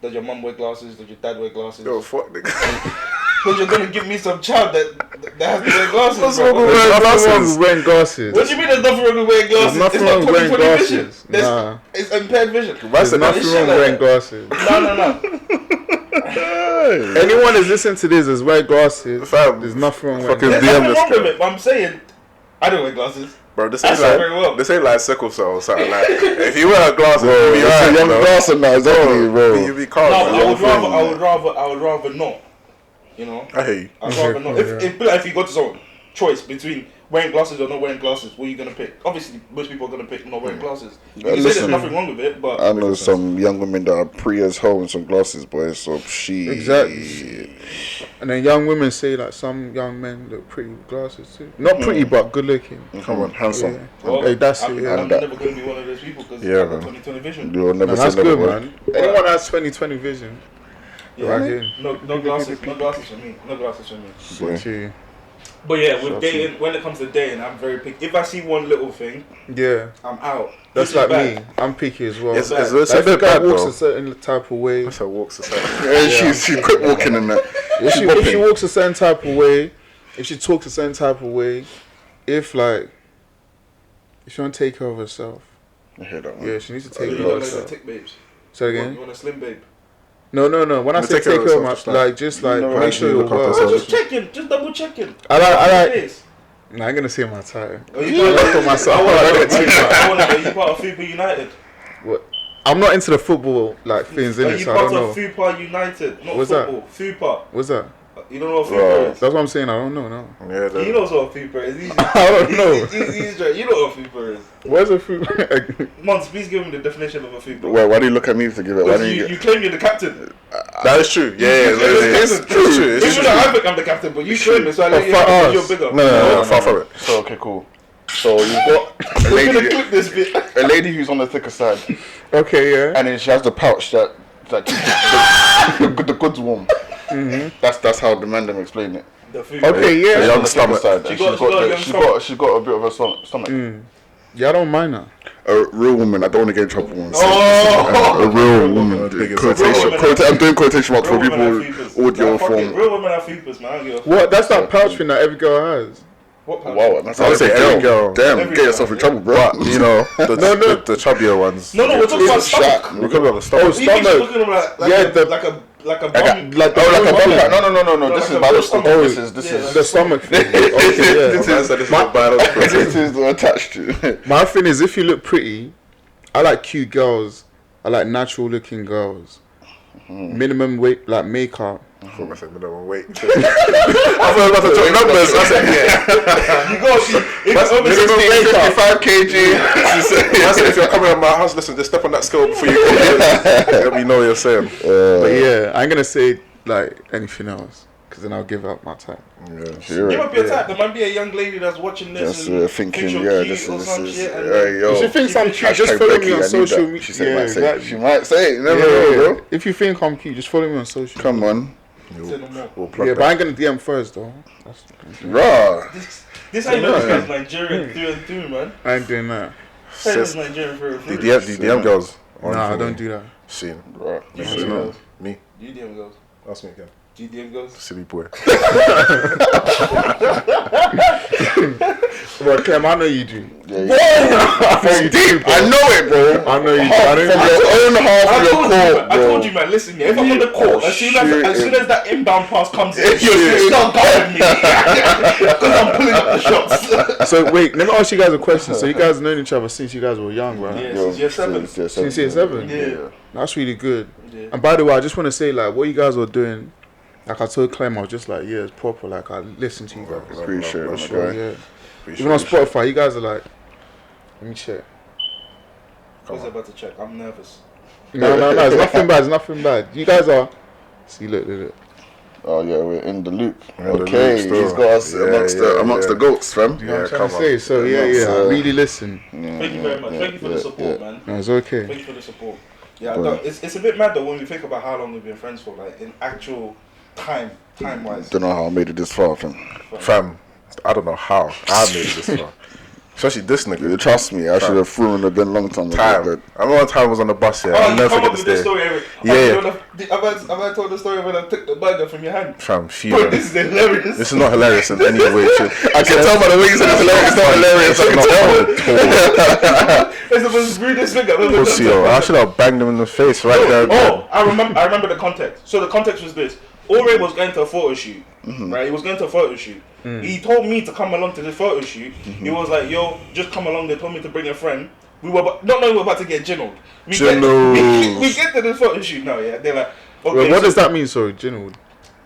Does your mum wear glasses? Does your dad wear glasses? Yo, fuck nigga. Because you're gonna give me some child that has to wear glasses. What's bro. wrong with There's wearing nothing wrong glasses? with wearing glasses. What do you mean there's nothing wrong with wearing glasses? There's nothing It's wrong not with wearing 20/20 vision. glasses. There's- Nah. It's impaired vision. There's nothing wrong with wearing glasses. No. Anyone that's listening to this is wear glasses. Fam, There's nothing wrong with fucking There's DM nothing this wrong with guy. it, but I'm saying I don't wear glasses. Bro, this I ain't saw very well. like sickle cell or something like. If you wear glasses, Bro, you'll be it's a alright, young bro. person now, exactly, bro. You'll be calm. No, bro. I would rather not. You know, I hear you. I'd rather not. If you go to someone, choice between wearing glasses or not wearing glasses, what are you gonna pick? Obviously, most people are gonna pick not wearing glasses. You can say there's Listen, nothing wrong with it, but I know some young women that are pretty as hell with some glasses, boy. So she Exactly. And then young women say like some young men look pretty with glasses too. Not pretty, but good looking. Come on, handsome. well, Hey, that's I'm, it, yeah. I'm never gonna be one of those people because Yeah, I've got man. 20/20 vision. You'll never And say that's never, good, boy. man. Anyone has 20/20 vision. Yeah, Right here. no glasses for me. No glasses for me. Boy. Gee. But yeah, with dating, when it comes to dating, I'm very picky. If I see one little thing, I'm out. That's like me. I'm picky as well. It's like, a bit bad, walks though. a certain type of way. That's how walks a certain. She's quick walking in that. If she walks a certain type of way, if she talks a certain type of way, if she want to take care of herself. I hear that one. Yeah, she needs to take care You of want herself. tick babes? Say again? You want a slim babe? No. When I say take care of my, make sure you're well. Just checking, just double checking. I like. Nah, I ain't gonna say my title. I want to know you part of Fupa United. What? I'm not into the football things in it, so I don't know. Are you part of Fupa United? Not What's football. that? Fupa. What's that? You don't know what Fupa is? That's what I'm saying. I don't know. No. Yeah, he knows what Fupa is. I don't know. You know what Fupa is. Where's a Fupa? Mons, please give him the definition of a Fupa. Wait, why do you look at me to give it? Why do you claim you're the captain. That is true. Yeah, it's true. Even though I think I'm the captain, but you claim it, so I let you know you're bigger. No, far from it. So okay, cool. So you've got a lady who's on the thicker side. Okay, yeah. And then she has the pouch that keeps the goods warm. Mm-hmm. That's how the man them explain it. Okay, yeah. She's on the stomach side. She's got a bit of a stomach. Yeah, I don't mind her. A real woman. I don't want to get in trouble. Oh! A real woman. I'm doing quotation marks for people audio form. Real women have Fupas, man. I don't give a fuck. What? That's that pouch thing that every girl has. What pouch? Wow, that's I would say every girl. Damn, get yourself in trouble, bro. But, the chubbier ones. No, we're talking about stomach. We're talking about the stomach. Like a bum. Like a bum pack. No. This is biological. This is the stomach thing. Okay, yeah. This is biological. This is attached to. My thing is, if you look pretty, I like cute girls. I like natural looking girls. Minimum weight, like makeup. I thought I said minimum weight. I thought I was about to talk numbers. I said, You go see. Minimum weight, 55 kg. I said, if you're coming at my house, listen, just step on that scale before you go. Let me know what you're saying. But yeah, I ain't gonna say anything else, because then I'll give up my time. Give up your type. There might be a young lady that's watching this and thinking, this is shit. If she thinks I'm cute, just follow me on social media. She might say it. Never know, bro. If you think I'm cute, just follow me on social. Come on. But I ain't gonna DM first though. Raw. This how you know this guy's Nigerian through and through, man. I ain't doing that. This Nigerian through and through. The DM girls. Nah, I don't do that. Seen. You DM girls. Me. You DM girls. Ask me again. Do you DM girls? Silly boy. Bro, Clem, I know you do. Deep. I know it, bro. I know you do. I told you, man. Listen, if I'm on the court, as soon as that inbound pass comes in, you start guarding me because I'm pulling up the shots. So wait, let me ask you guys a question. So you guys have known each other since you guys were young, right? Yeah, since year 7. Since year 7. Yeah, that's really good. Yeah. And by the way, I just want to say, what you guys were doing. Like I told Clem, I was just like, yeah, it's proper. Like I listen to you guys. Appreciate it, sure, yeah. Even on Spotify, you guys are like, let me check. I was about to check. I'm nervous. No, it's nothing bad. You guys are. See, look. Oh yeah, we're in the loop. Okay, he's got us amongst the goats, fam. You know what I'm trying to say? So yeah, I really listen. Thank you very much. Thank you for the support, man. No, it's okay. Thank you for the support. Yeah, it's a bit mad though when we think about how long we've been friends for, like in actual time-wise. Don't know how I made it this far, fam. I don't know how I made it this far. Especially this nigga. Trust me, I should have thrown it a long time ago. I remember one time I was on the bus here. I'll never forget this story. Yeah. Have I told the story when I took the burger from your hand? Fam, bro, this is hilarious. This is not hilarious in any way. I can tell by the way you said it's hilarious. It's not hilarious. It's the most weirdest thing I've ever done. I should have banged him in the face right there. Oh, I remember the context. So the context was this. Ore was going to a photo shoot, right? He was going to a photo shoot. He told me to come along to this photo shoot. He was like, yo, just come along. They told me to bring a friend. We were not knowing we were about to get ginnelled. We get to this photo shoot now, yeah? They're like, okay. Well, what does that mean, sorry, ginnelled?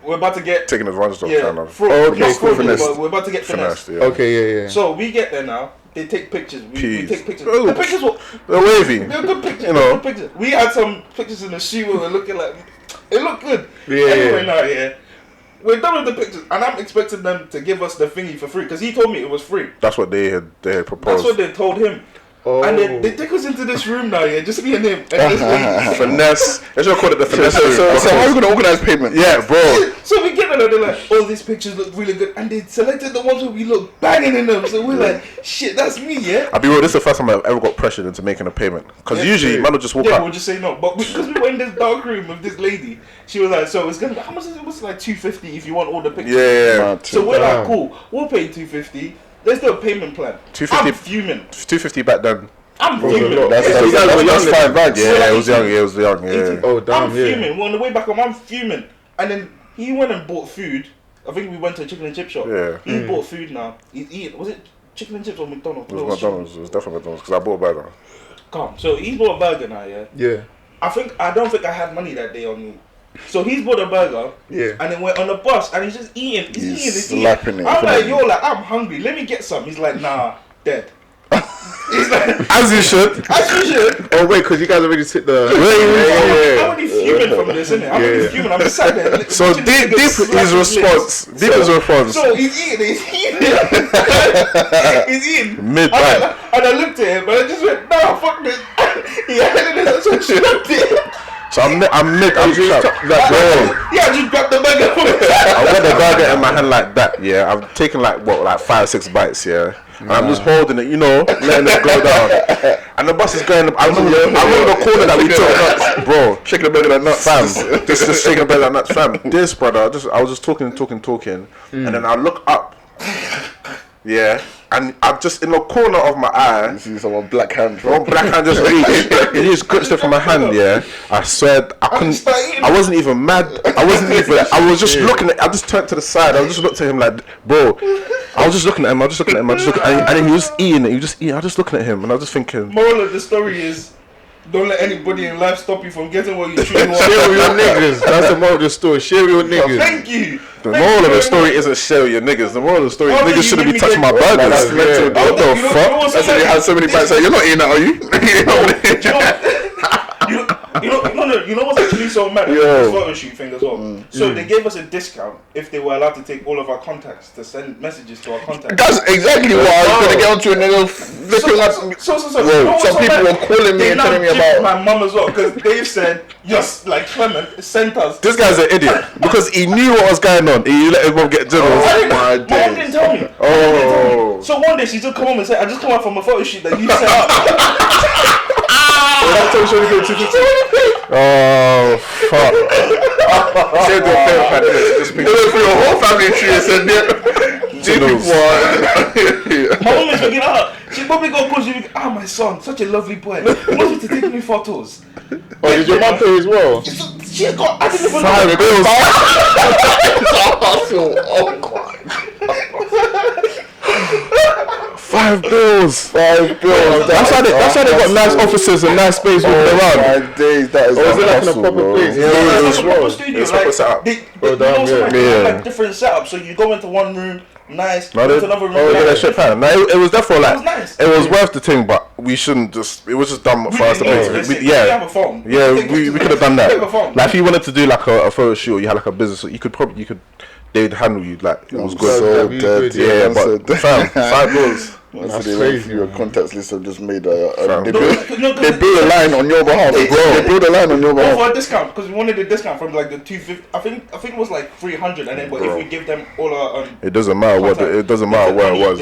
We're about to get... Taking advantage of kind of. Okay, cool. We're about to get finessed. Yeah. Okay, yeah. So we get there now. They take pictures. We take pictures. Oh, the pictures were... They're wavy. They're good pictures. Good pictures. We had some pictures in the shoe where we're looking like... It looked good. Anyway, now, we're done with the pictures, and I'm expecting them to give us the thingy for free because he told me it was free. That's what they had proposed. That's what they told him. Oh. And they take us into this room now, just me and him. And finesse. Let's record it the finesse room. So how are you going to organise payment? Yeah, bro. So we get there and they're like, oh, these pictures look really good. And they selected the ones where we look banging in them. So we're like, shit, that's me, yeah? I'll be real, this is the first time I've ever got pressured into making a payment. Because usually, man will just walk up. Yeah, we'll just say no. But because we were in this dark room with this lady, she was like, so it's going to be, how much is it? It was like $250 if you want all the pictures. Yeah. So we're like, cool, we'll pay $250. Let's do a payment plan. I'm fuming. $250 back then. I'm fuming. That's 5 bags. Yeah, it was young. Yeah. Oh, damn, I'm fuming. We're on the way back home, I'm fuming. And then he went and bought food. I think we went to a chicken and chip shop. Yeah. He bought food now. He's eating. Was it chicken and chips or McDonald's? It was McDonald's. It was definitely McDonald's because I bought a burger. Calm. So he bought a burger now, yeah? Yeah. I don't think I had money that day on me. So he's bought a burger, and then we're on the bus, and he's just eating. He's slapping it. I'm like, yo, like, I'm hungry. Let me get some. He's like, nah, dead. He's like, as you should. Oh wait, because you guys already sit the. I'm already fuming from this, innit? I'm already fuming. I'm sat there. So deep his response. Deep his response. So he's eating. He's eating. Mid-bite. And I looked at him, and I just went, nah, fuck this. He had it, so I shut it. So I'm trapped. Yeah, I just grabbed the burger from it. I got the burger in my hand like that, yeah. I've taken like 5-6 bites, yeah. And I'm just holding it, letting it go down. And the bus is going. I remember the corner that we took, bro. Shaking the burger like nuts, fam. Just shaking the burger like nuts, fam. This brother, I was just talking, and then I look up, yeah. And I'm just in the corner of my eye. You see someone black hand. One black hand just reached. He just gripped it from my hand, yeah. I swear, I couldn't. I wasn't even mad. I was just looking at. I just turned to the side. I just looked at him like, bro. I was just looking at him. And then he was eating it. I was just looking at him, and I was just thinking. Moral of the story is, don't let anybody in life stop you from getting what you truly want. Share with your niggas. That's the moral of the story. Share with your niggas. Thank you. The moral of the story isn't share with your niggas. The moral of the story is niggas shouldn't be touching my burgers. That's mental. What the fuck? I said you had so many bites. You're not eating that, are you? You know what's actually so mad? This photo shoot thing as well. So they gave us a discount if they were allowed to take all of our contacts to send messages to our contacts. That's exactly what I was gonna get onto. And then flipping some people were calling me and telling me about my mum as well because they've said yes, like Clement sent us. This guy's an idiot because he knew what was going on. He let his mum get generals. My mum didn't tell me. So one day she just come home and said, "I just come out from a photo shoot that you sent out." Oh fuck! Send your for your whole family tree and said My mum is waking up. She probably got close. She my son, such a lovely boy. He wants me to take me photos. Oh, did your mum pay as well? She got. I didn't even $5 bills. Oh my. $5 bills. That's how they got nice offices and nice space walking around. My days, that is like in a proper place? Yeah, it's a proper studio. It's proper setup. They have different setups. So you go into one room, nice. Go into another room. It was therefore like. It was nice. It was worth the thing, but we shouldn't just. It was just dumb for us to We have a phone. Yeah, we could have done that. Like if you wanted to do like a photo shoot, or you had like a business, you could. They'd handle you like it was good. So dead, yeah, but fam, $5. That's crazy. Your contacts list have just made they build a line on your behalf. They build a line on your behalf. For a discount, because we wanted a discount from like the 250. I think it was like 300, and then but if we give them all our it doesn't matter where it was.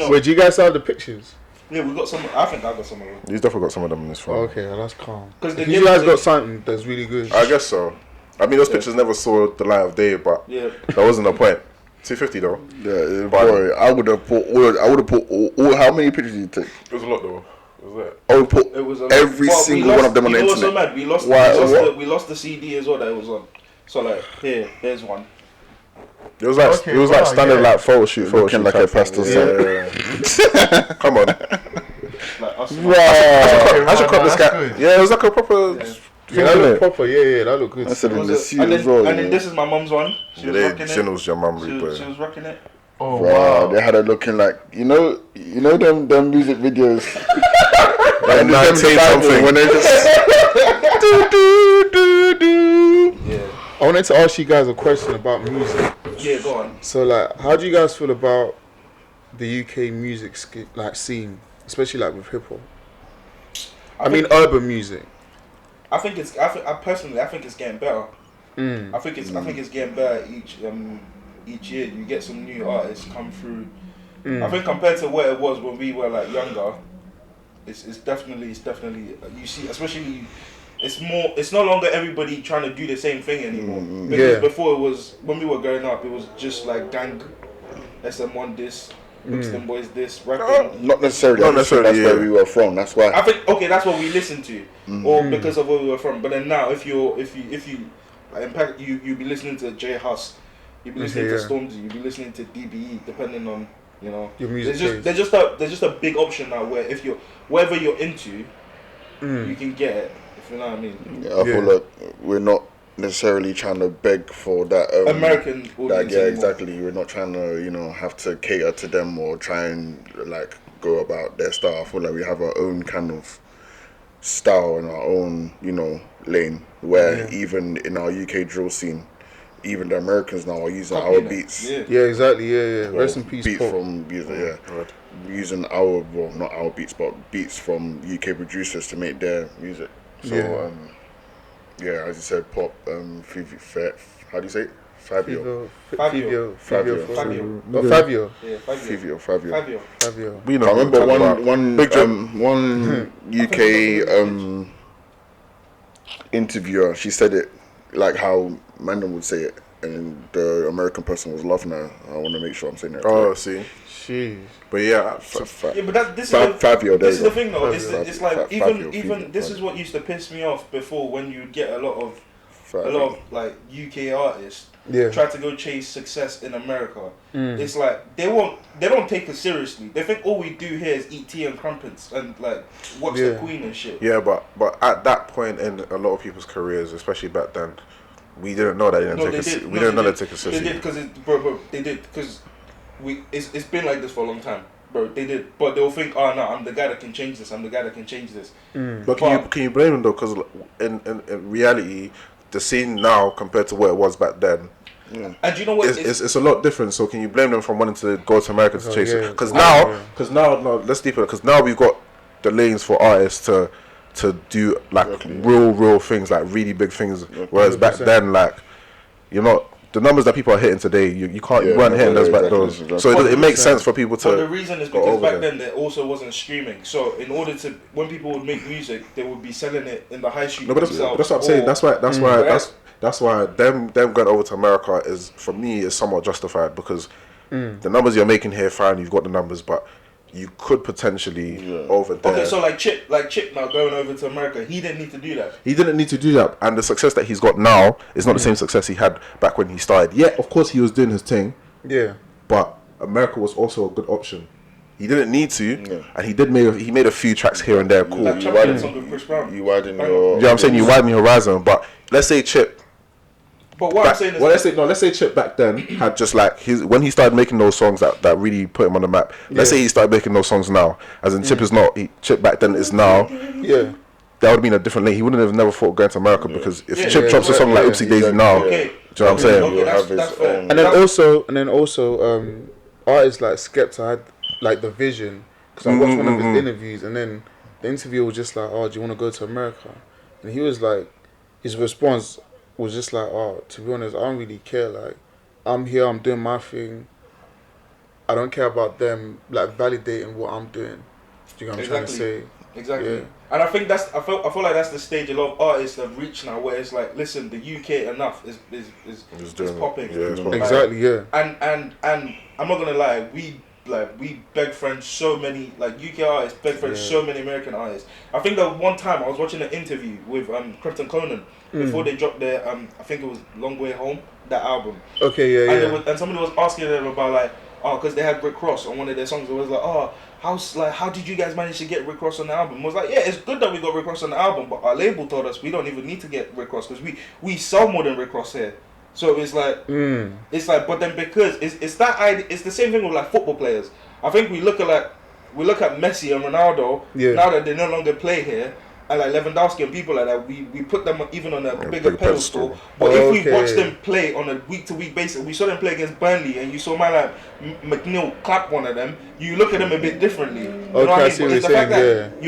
Wait, do you guys have the pictures? Yeah, we got some. I think I got some of them. He's definitely got some of them in his phone. Okay, well, that's calm. Because you guys got something that's really good. I guess so. I mean, those pictures never saw the light of day, but that wasn't the point. 250 though. Yeah, boy, I would have put all. How many pictures did you take? It was a lot though. I would put every single one of them on the internet. So mad. We lost the CD as well that it was on. So like here's one. It was like standard like photo shoot looking like a pastel set. Come on. I should cut this guy. Yeah, it was like a proper. Yeah, that look proper. Yeah, that look good. I said in the sea as well. And then this is my mum's one. She was rocking it. She knows your mum, She was rocking it. Oh wow! They had her looking like you know them music videos. Like 19 something when they just Yeah. I wanted to ask you guys a question about music. Yeah, go on. So like, how do you guys feel about the UK music scene, especially like with hip hop? I mean, urban music. I personally think it's getting better. I think it's getting better each year. You get some new artists come through. I think compared to what it was when we were like younger, it's definitely you see, especially it's no longer everybody trying to do the same thing anymore. Because before it was, when we were growing up, it was just like gang, SM1 this, Brixton Boys this, rapping. Not necessarily. That's where we were from. That's why. I think that's what we listened to, or because of where we were from. But then now, if you impact, you be listening to J Hus, you be listening to Stormzy, you be listening to DBE, depending on your music. There's just a big option now where if whatever you're into, you can get it. If you know what I mean. Yeah, I feel like we're not necessarily trying to beg for that American audience. Yeah, exactly. We're not trying to have to cater to them or try and like go about their style. I feel like we have our own kind of style and our own lane where even in our UK drill scene, even the Americans now are using our beats. Yeah, exactly. Yeah. Rest in peace. Beat from using our, well, not our beats, but beats from UK producers to make their music. So as you said, pop. How do you say it? Fabio. Fabio. We know. I remember one UK interviewer. She said it like how Mandem would say it, and the American person was loving her. I want to make sure I'm saying that. Oh, see. Jeez. But yeah, but this is the thing though. It's like even this is what used to piss me off before, when you get a lot of like UK artists try to go chase success in America. It's like they don't take us seriously. They think all we do here is eat tea and crumpets and like watch the Queen and shit. Yeah, but at that point in a lot of people's careers, especially back then, we didn't know that they didn't know they took us seriously. They did because they did because it's been like this for a long time. Bro, they did, but they'll think, oh no, I'm the guy that can change this. But can you blame them though? Because in reality, the scene now compared to what it was back then, and you know what, it's a lot different. So can you blame them for wanting to go to America to chase it? Because now, let's deeper. Because now we've got the lanes for artists to do like real things, like really big things. Whereas back then, like the numbers that people are hitting today, you weren't hitting those back those. So it makes sense for people to. But the reason is because back then there also wasn't streaming. So in order to, when people would make music, they would be selling it in the high street. No, but that's what I'm saying. That's why them going over to America is, for me, is somewhat justified, because the numbers you're making here, fine, you've got the numbers, but you could potentially over there. Okay, so like Chip now going over to America, he didn't need to do that. He didn't need to do that, and the success that he's got now is not the same success he had back when he started. Yeah, of course he was doing his thing. Yeah, but America was also a good option. He didn't need to, and he made a few tracks here and there. Cool. You widen your. Yeah, I'm saying you widen your horizon, but let's say Chip. But what I'm saying is, let's say Chip back then had just like when he started making those songs that really put him on the map. Let's say he started making those songs now, as in Chip back then is now. Yeah, that would have been a different lane. He wouldn't have never thought of going to America, because if Chip drops a song like Oopsie Daisy now, do you know what I'm saying? That's fair. And then also, artists like Skepta had like the vision, because I watched one of his interviews, and then the interviewer was just like, "Oh, do you want to go to America?" And he was like, his response was just like, "Oh, to be honest, I don't really care. Like, I'm here, I'm doing my thing. I don't care about them like validating what I'm doing." Do you know what I'm trying to say? Exactly. Yeah. And I think I feel like that's the stage a lot of artists have reached now, where it's like, listen, the UK enough is popping. Yeah, exactly. Yeah. And I'm not gonna lie, we beg friends so many, like UK artists beg friends so many American artists. I think that one time I was watching an interview with Krypton Conan before they dropped their I think it was Long Way Home, that album. Okay, yeah. And somebody was asking them about like, because they had Rick Ross on one of their songs. It was like, how did you guys manage to get Rick Ross on the album? I was like, yeah, it's good that we got Rick Ross on the album, but our label told us we don't even need to get Rick Ross, because we sell more than Rick Ross here. So it's like, but then because it's that idea, it's the same thing with like football players. I think we look at Messi and Ronaldo now that they no longer play here, and like Lewandowski and people like that, we put them even on a bigger pedestal. But if we watch them play on a week-to-week basis, we saw them play against Burnley, and you saw man like McNeil clap one of them, you look at them a bit differently. You know what I mean? But it's the fact that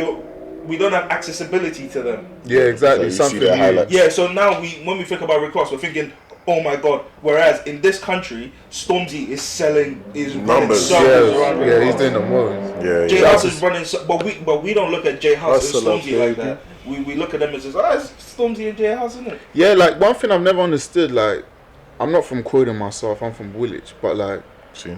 we don't have accessibility to them. Yeah, exactly. So you see the highlights. Yeah, so now when we think about Rick Ross, we're thinking, oh my god. Whereas in this country, Stormzy is running numbers. circles around Rick Ross. He's doing the most. Yeah, J House is running, but we don't look at J House and Stormzy like that. We look at them as it's Stormzy and J House, isn't it? Yeah, like one thing I've never understood, like I'm not from Croydon myself, I'm from Woolwich, but like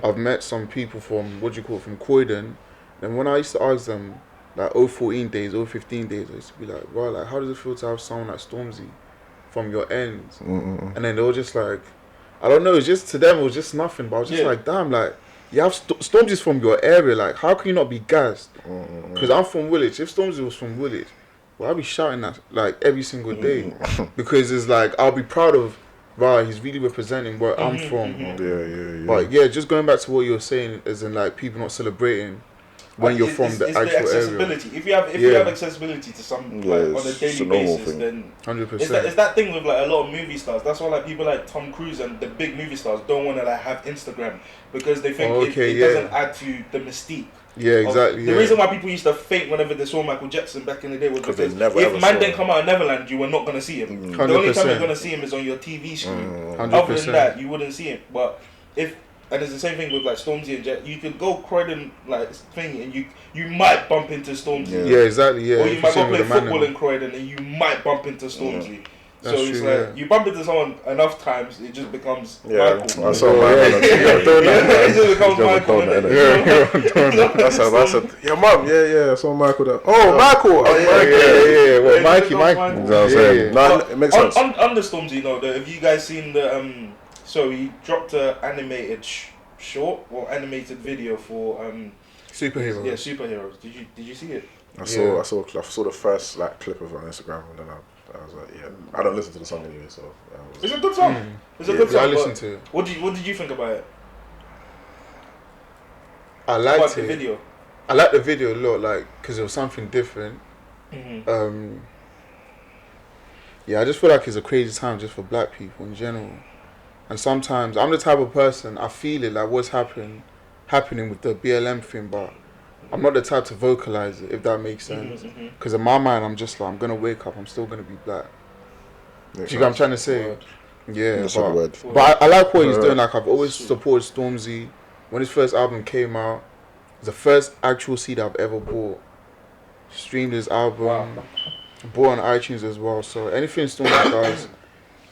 I've met some people from from Croydon, and when I used to ask them like 014 days, 015 days, I used to be like, bro, like how does it feel to have someone like Stormzy from your ends? And then they were just like, I don't know, it's just to them it was just nothing, but I was just like, damn, like you have Stormzy's from your area, like how can you not be gassed? Because I'm from Woolwich. If Stormzy was from Woolwich, well, I'll be shouting that like every single day because it's like I'll be proud of, right, he's really representing where I'm from. Yeah. But yeah, just going back to what you were saying, as in like people not celebrating when you're from the actual accessibility area. If you have accessibility to some like on a daily basis, then 100%. It's that thing with like a lot of movie stars. That's why like people like Tom Cruise and the big movie stars don't want to like have Instagram because they think it doesn't add to the mystique. Yeah, exactly. The reason why people used to faint whenever they saw Michael Jackson back in the day was because if man didn't come out of Neverland, you were not going to see him. 100%. The only time you're going to see him is on your TV screen. 100%. Other than that, you wouldn't see him. But and it's the same thing with like Stormzy and Jet. You could go Croydon like thing and you might bump into Stormzy. Yeah, exactly. Yeah. Or you might go play football in Croydon and you might bump into Stormzy. Yeah. So it's like you bump into someone enough times, it just becomes Michael. I saw Michael. It just becomes Michael. That's a mum. Yeah. I saw Michael there. Oh, Michael. Yeah. Well, Mikey. It makes sense. On the Stormzy note, have you guys seen the So he dropped an animated short or animated video for superheroes. Yeah, superheroes. Did you see it? I saw the first like clip of it on Instagram, and then I was like, yeah. I don't listen to the song anyway, so. It's a good song. It's a good song. I listened to it. What did you think about it? I liked the video. I liked the video a lot, like because it was something different. Yeah, I just feel like it's a crazy time just for black people in general. And sometimes I'm the type of person, I feel it like what's happening with the BLM thing, but I'm not the type to vocalize it, if that makes sense. Because in my mind, I'm just like, I'm going to wake up, I'm still going to be black. Do you get what I'm trying to say? Word. Yeah, but I like what he's doing. Like, I've always supported Stormzy. When his first album came out, it was the first actual CD I've ever bought. Streamed his album, bought on iTunes as well. So anything Stormzy does,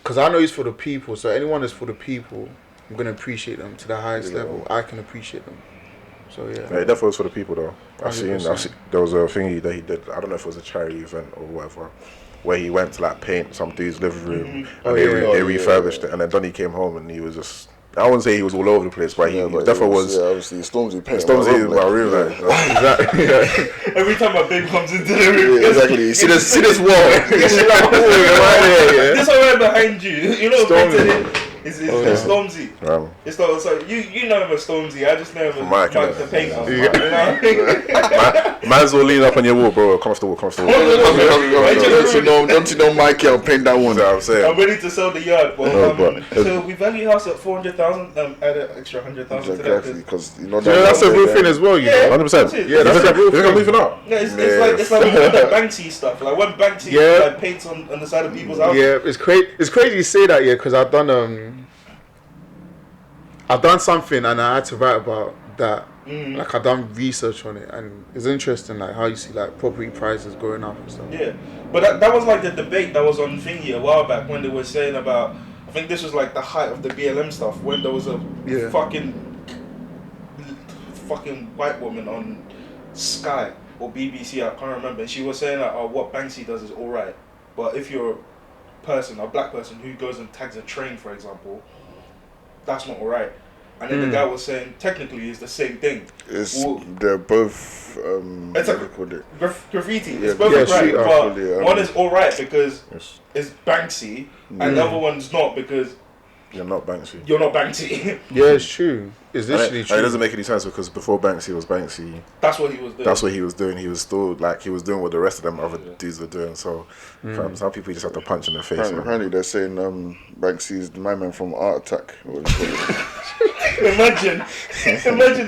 because I know he's for the people, so anyone that's for the people, I'm going to appreciate them to the highest level. I can appreciate them. So yeah. It definitely was for the people though. I've seen there was a thingy that he did, I don't know if it was a charity event or whatever, where he went to like paint some dude's living room and they refurbished it, and then Donny came home and he was just, I wouldn't say he was all over the place, but he definitely was. Yeah, obviously Stormzy painted Stormzy in my room, like. Exactly. Every time my babe comes into the room, exactly. See this wall. This one right behind you. You know, Stormzy. It's Stormzy. It's not, so you know him as Stormzy. I just know him as Mike the painter. Man's all lean up on your wall, bro. Comfortable. Don't you know Mikey? I'll paint that one. I'm saying. I'm ready to sell the yard, but so we value house at 400,000. Add an extra 100,000 to that. Exactly, because you know that's a real thing as well. You know, 100%. Yeah, that's a real thing. I'm moving up. Yeah, it's like the Banksy stuff. Like when Banksy like paints on the side of people's houses. Yeah, it's crazy. It's crazy you say that, because I've done something and I had to write about that. Like I've done research on it, and it's interesting like how you see like property prices going up and stuff. Yeah, but that was like the debate that was on Thingy a while back when they were saying about, I think this was like the height of the BLM stuff, when there was a fucking white woman on Sky or BBC, I can't remember, and she was saying that what Banksy does is alright, but if you're a black person who goes and tags a train, for example, that's not alright. And then the guy was saying technically it's the same thing. They're both it's graffiti. It's both right, but one is alright because it's Banksy, and the other one's not because you're not Banksy. Yeah, it's true. It's literally true. It doesn't make any sense because before Banksy was Banksy, that's what he was doing. That's what he was doing. He was still he was doing what the rest of them other dudes were doing. So some people just have to punch in the face. Apparently they're saying Banksy is my man from Art Attack. Imagine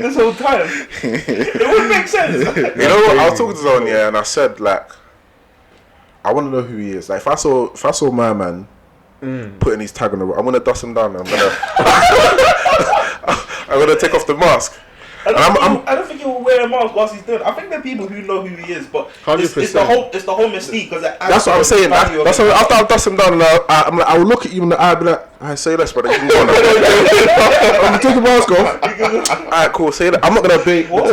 this whole time. It wouldn't make sense. You know what? I was talking to someone, and I said like, I want to know who he is. Like, if I saw my man putting his tag on the road, I'm gonna dust him down. I'm gonna take off the mask. I don't think he will wear a mask whilst he's doing it. I think there are people who know who he is, but it's the whole mystique. Because that's what I'm saying. That's what, after I dust him down, I'm like, I will look at you in the eye and be like, I say less, brother. You can go now. I'm gonna take the mask off. Alright, cool. Say that. I'm not gonna bait. What?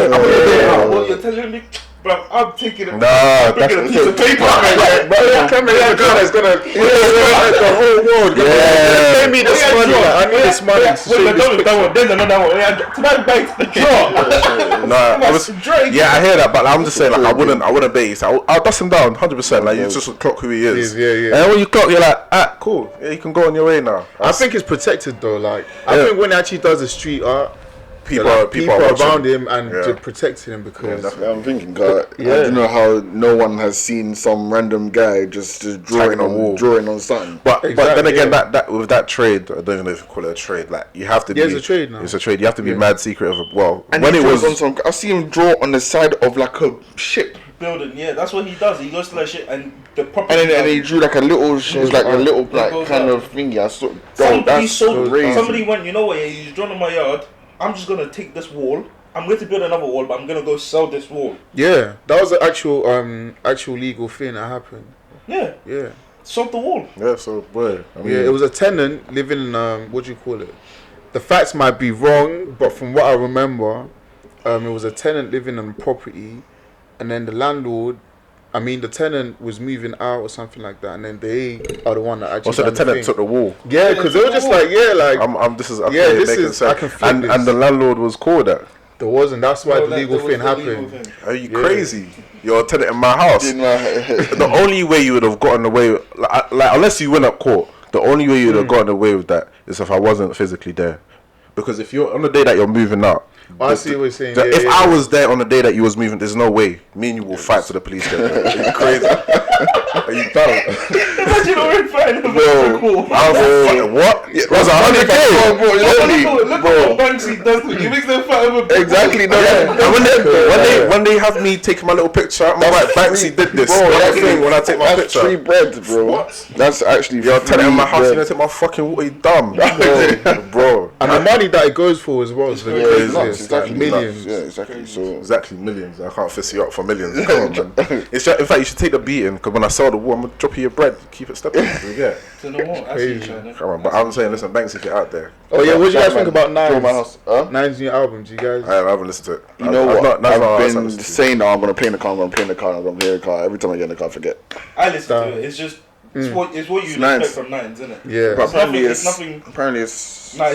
What you're telling me? Bro, I'm taking a piece of paper. Clem is the guy that's gonna the whole world. Pay me this money. I need this money. There's another one. Tonight back to the drop. Yeah, I hear that, but I'm just saying, like, I wouldn't bait. I'll dust him down 100%. Like, you just clock who he is. Yeah. And when you clock, you're like, cool. Yeah, you can go on your way now. I think it's protected though. Like, I think when he actually does the street art, people are around him and protecting him because I'm thinking, I don't know how no one has seen some random guy just drawing on something. But then again, that with that trade, I don't even know if you call it a trade. Like, you have to be. It's a trade now. It's a trade. You have to be mad secretive. Well, and when it was on some, I see him draw on the side of like a ship building. Yeah, that's what he does. He goes to that shit and the property. And then he drew like a little. It was like a little like kind of thingy. I saw. Somebody went. You know what? He's drawn on my yard. I'm just gonna take this wall. I'm going to build another wall, but I'm gonna go sell this wall. Yeah, that was the actual legal thing that happened. Yeah. Sold the wall. Yeah, so boy. I mean, it was a tenant living in what do you call it? The facts might be wrong, but from what I remember, it was a tenant living on the property, and then the tenant was moving out or something like that, and then they are the one that actually. Also, the tenant took the wall. Yeah, because they were just like, this is making sense. And the landlord was cool with that. There wasn't. That's why the legal thing happened. Are you crazy? You're a tenant in my house. The only way you would have gotten away, like unless you went up court, the only way you would have gotten away with that is if I wasn't physically there. Because if you're on the day that you're moving out. I see what you're saying. If I was there on the day that you was moving, there's no way. Me and you will fight to the police get there. Are you crazy? Are you dumb? Imagine already fighting what? It was 100K. Look what Banksy does to you. He makes them fight over. Exactly. No. And when they have me taking my little picture, I'm like, Banksy did this. Bro, that's thing when I take my picture. Free bread, bro. What? That's actually. You're telling in my house, you're gonna take my fucking water. You dumb, bro. And the money that it goes for as well is exactly millions. Yeah, exactly. So exactly millions. I can't fix you up for millions. Come on, man. It's just, in fact, you should take the beating because when I sell the wall, I'm gonna drop you your bread. Keep it stepping. Yeah. Come on, but I'm saying, listen, Banks, if you're out there. Oh yeah, what do you guys think about Nine's new album? Do you guys? I haven't listened to it. You know what? I've been saying that I'm gonna play in the car. I'm gonna play in the car. I'm gonna play in the car. Every time I get in the car, I forget. I listen to it. It's just. It's what you expect from Nines, isn't it? Yeah. But apparently it's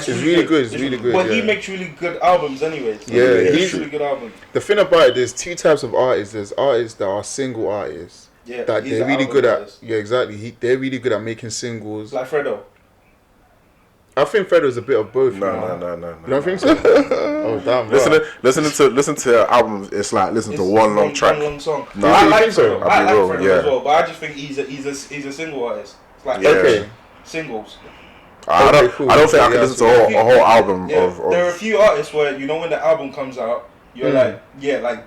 really good. It's really good. But he makes really good albums anyways. Yeah, he's really good album. The thing about it, there's two types of artists. There's artists that are single artists. Yeah, that they're really good at. Yeah, exactly. They're really good at making singles. Like Fredo. I think Fredo's a bit of both. No. You don't think so? Oh damn! Listen to an album. It's like listening to one long track. One long song. No, I like Fredo. I like Fredo as well, but I just think he's a single artist. It's like singles. I don't think I can listen to a whole album of. There are a few artists where when the album comes out, you're like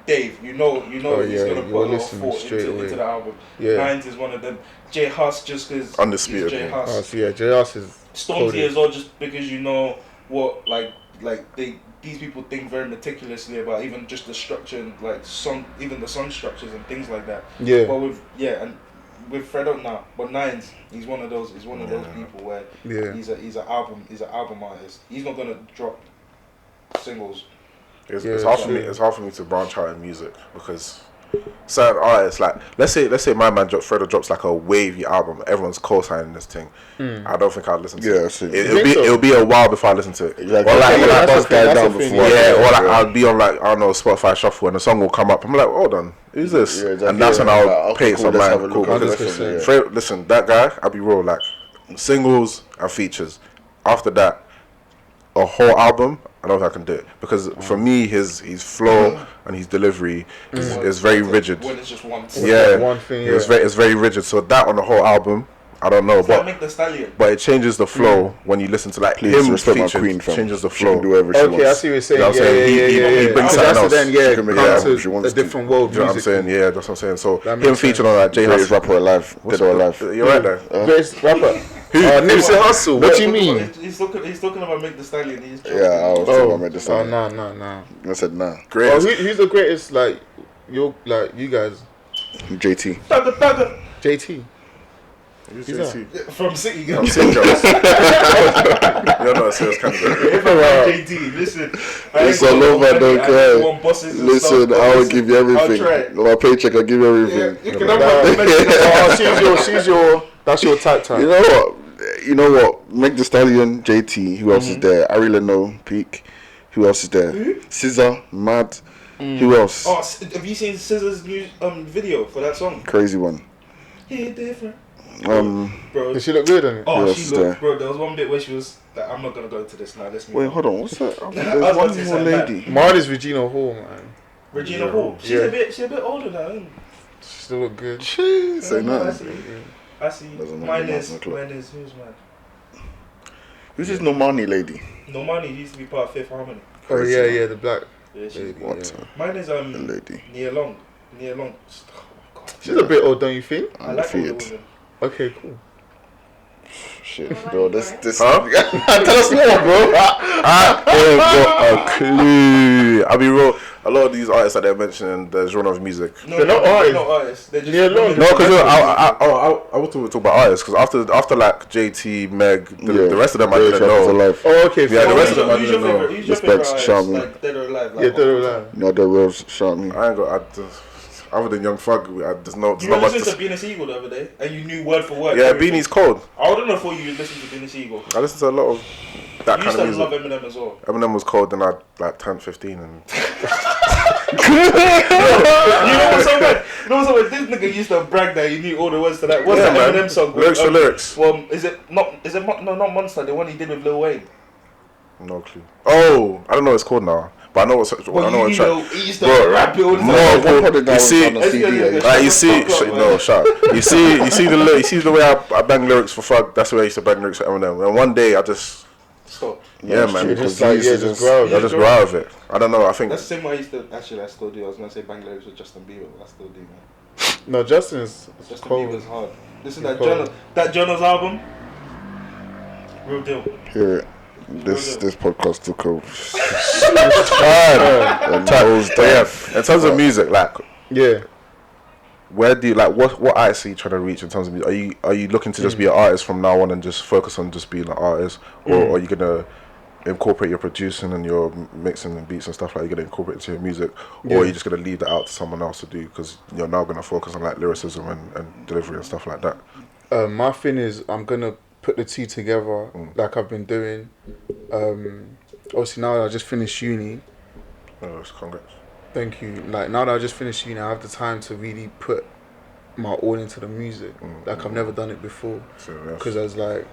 Dave. You know he's gonna put a lot of thought into the album. Yeah. Nines is one of them. J Huss just because Undisputed. J Huss. Yeah, J Huss is. Stormzy as well, just because you know what these people think very meticulously about even just the structure and even the song structures and things like that. Yeah. But with Fredo now, but Nines, he's one of those people where he's an album artist. He's not gonna drop singles. It's hard for me to branch out in music because certain artists, like let's say my man Fredo drops like a wavy album, everyone's co-signing this thing. I don't think I'd listen to it. It'll be a while before I listen to it. Exactly. Or I'll be on Spotify Shuffle and the song will come up. I'm like, hold on, who's this? Yeah, exactly. And that's when I'll play it some man. Cool. Listen, that guy, I'll be real, like singles and features. After that, a whole album, I don't think I can do it because for me, his flow and his delivery is very rigid. When it's just one thing. Yeah, one thing. It's very rigid. So that on the whole album, I don't know, but Make the Stallion. But it changes the flow when you listen to like Please him respect my featured, queen, fam. changes the She can flow. do whatever she Okay, I wants. see what you're saying. You know what I'm saying? He brings something else. Then, She can make whatever she to wants a to. different world Do you know what I'm musically. saying? Yeah, that's what I'm saying. So That him makes featured sense. on that J Greatest Hustle. rapper alive, dead or alive. You're right there. Greatest rapper. Nipsey Hussle. What do you mean? He's talking about Make the Stallion. He's Yeah, I was talking about this. Oh, nah. I said nah. Greatest. Who's the greatest? Like you guys. JT. JT. Who's He's JT? From City I'm Girls. saying girls. You're not a serious candidate. If I'm JT, listen. Listen, I love my dog, listen, I will give you everything. My paycheck, I'll give you everything. You can have She's your. That's your type. You know what? Make the Stallion, JT. Who else is there? Ari Leno, Peak. Who else is there? Scissor, Mad. Who else? Oh, have you seen SZA's new video for that song? Crazy one. He different. Bro. Does she look good in it? Oh, Who she else looked, there? bro. There was one bit where she was. Like, I'm not gonna go into this now. Let's move. Wait, on. hold on. What's that? I was There's about one to say more something lady. Mine is Regina Hall, man. Regina Hall. She's Yeah. a bit older now. Isn't She still look good. Jeez, say I nothing. see. Doesn't Mine matter, is. not clear. Mine is. Who's mine? Who's this Normani lady? Normani used to be part of Fifth Harmony. Oh yeah, the black. Yeah, she's lady, What? yeah. Mine is The lady. Nia Long. Oh, God. She's a bit old, don't you think? I like older Undefeated. women. Okay, cool. Shit, What bro. about you, This. Huh? Tell us more, bro. I ain't got a clue. I'll be real. A lot of these artists that they're mentioning, the genre of music. No, They're not artists. They're just Nia Long. No, because I want to talk about artists. Because after like JT, Meg, the rest of them I didn't know. Alive. Oh, okay. Yeah, the rest of them I Who's your didn't know. favorite? Who's your Respect, favorite Charmin. artist? Like Dead or Alive? Like, Yeah, they're alive. No, the Rose shot me. I ain't got. Other than Young Thug, there's no You know, much. listened to Beanie Eagle the other day, and you knew word for word. Yeah, everything. Beanie's cold. I wouldn't have thought you would listen to Beanie Eagle. I listen to a lot of that You kind used of to love music. Eminem as well. Eminem was cold, then I like turned 15 and. You know what's so bad? You know what's so bad? This nigga used to brag that he knew all the words to that. What's Yeah, that man. Eminem song? Lyrics for lyrics. Well, not Monster, the one he did with Lil Wayne. No clue. Oh, I don't know what it's called now, but I know what. Well, I know what you track. know, he used to Bro, rap it all the time. No, One put it down you see, on the CD. like you see, shut up. You see the way I bang lyrics for Thug. That's the way I used to bang lyrics for Eminem. And one day I just, Stop. yeah, man, true. Just like, yeah, just grow. I just grew out of it. I don't know. I think That's the same way I used to. Actually, I still do. I was gonna say bang lyrics with Justin Bieber, but I still do, man. No, Justin is Justin cold. Bieber's hard. Listen He's to cold. that Jonas album. Real deal. Hear it. This podcast took over. But yeah, in terms of music, like, Yeah. where do you like what artists are you trying to reach in terms of music? Are you looking to just be an artist from now on and just focus on just being an artist, or are you gonna incorporate your producing and your mixing and beats and stuff like? You're gonna incorporate it into your music, or are you just gonna leave that out to someone else to do because you're now gonna focus on like lyricism and delivery and stuff like that? My thing is, I'm gonna put the two together like I've been doing. Obviously now that I just finished uni. Oh, congrats. Thank you. Like now that I just finished uni, I have the time to really put my all into the music. Like I've never done it before. Because I was like,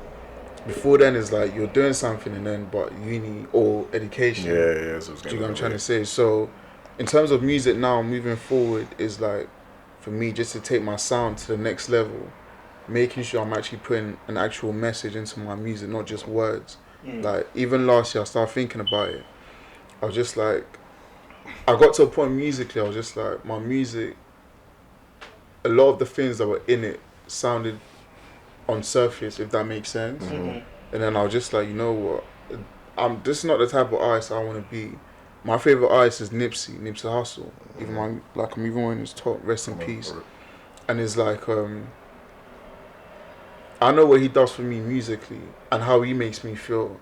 before then it's like you're doing something and then but uni or education. Yeah. So Do you know what I'm trying to say? So in terms of music now, moving forward is like, for me, just to take my sound to the next level, making sure I'm actually putting an actual message into my music, not just words. Like even last year I started thinking about it. I was just like, I got to a point musically, I was just like, my music, a lot of the things that were in it sounded on surface, if that makes sense. And then I was just like, you know what, this is not the type of artist I want to be. My favorite artist is Nipsey Hussle. Even I'm even wearing his top, rest in peace. And it's like, I know what he does for me musically and how he makes me feel.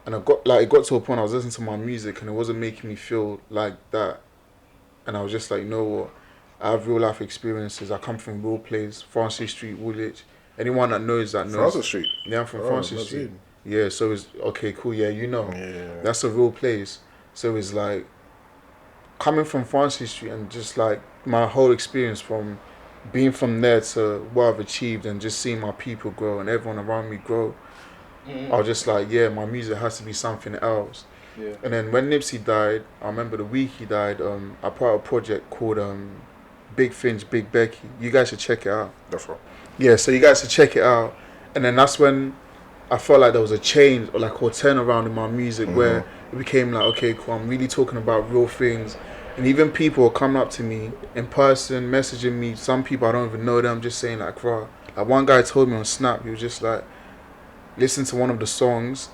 And it got to a point I was listening to my music and it wasn't making me feel like that. And I was just like, you know what? I have real life experiences. I come from real place, Francis Street, Woolwich. Anyone that knows that knows. Francis Street. Yeah, I'm from Francis Street. It. Yeah, so it's okay, cool. Yeah, you know. Yeah. That's a real place. So it's like coming from Francis Street and just like my whole experience from being from there to what I've achieved and just seeing my people grow and everyone around me grow. I was just like, yeah, my music has to be something else. Yeah. And then when Nipsey died, I remember the week he died, I put out a project called IfeFinch, Big Becky. You guys should check it out. That's right. Yeah, so you guys should check it out. And then that's when I felt like there was a change or turnaround in my music where it became like, okay, cool, I'm really talking about real things. And even people are coming up to me in person, messaging me. Some people I don't even know them, just saying like, "Raw." Like one guy told me on Snap, he was just like, listen to one of the songs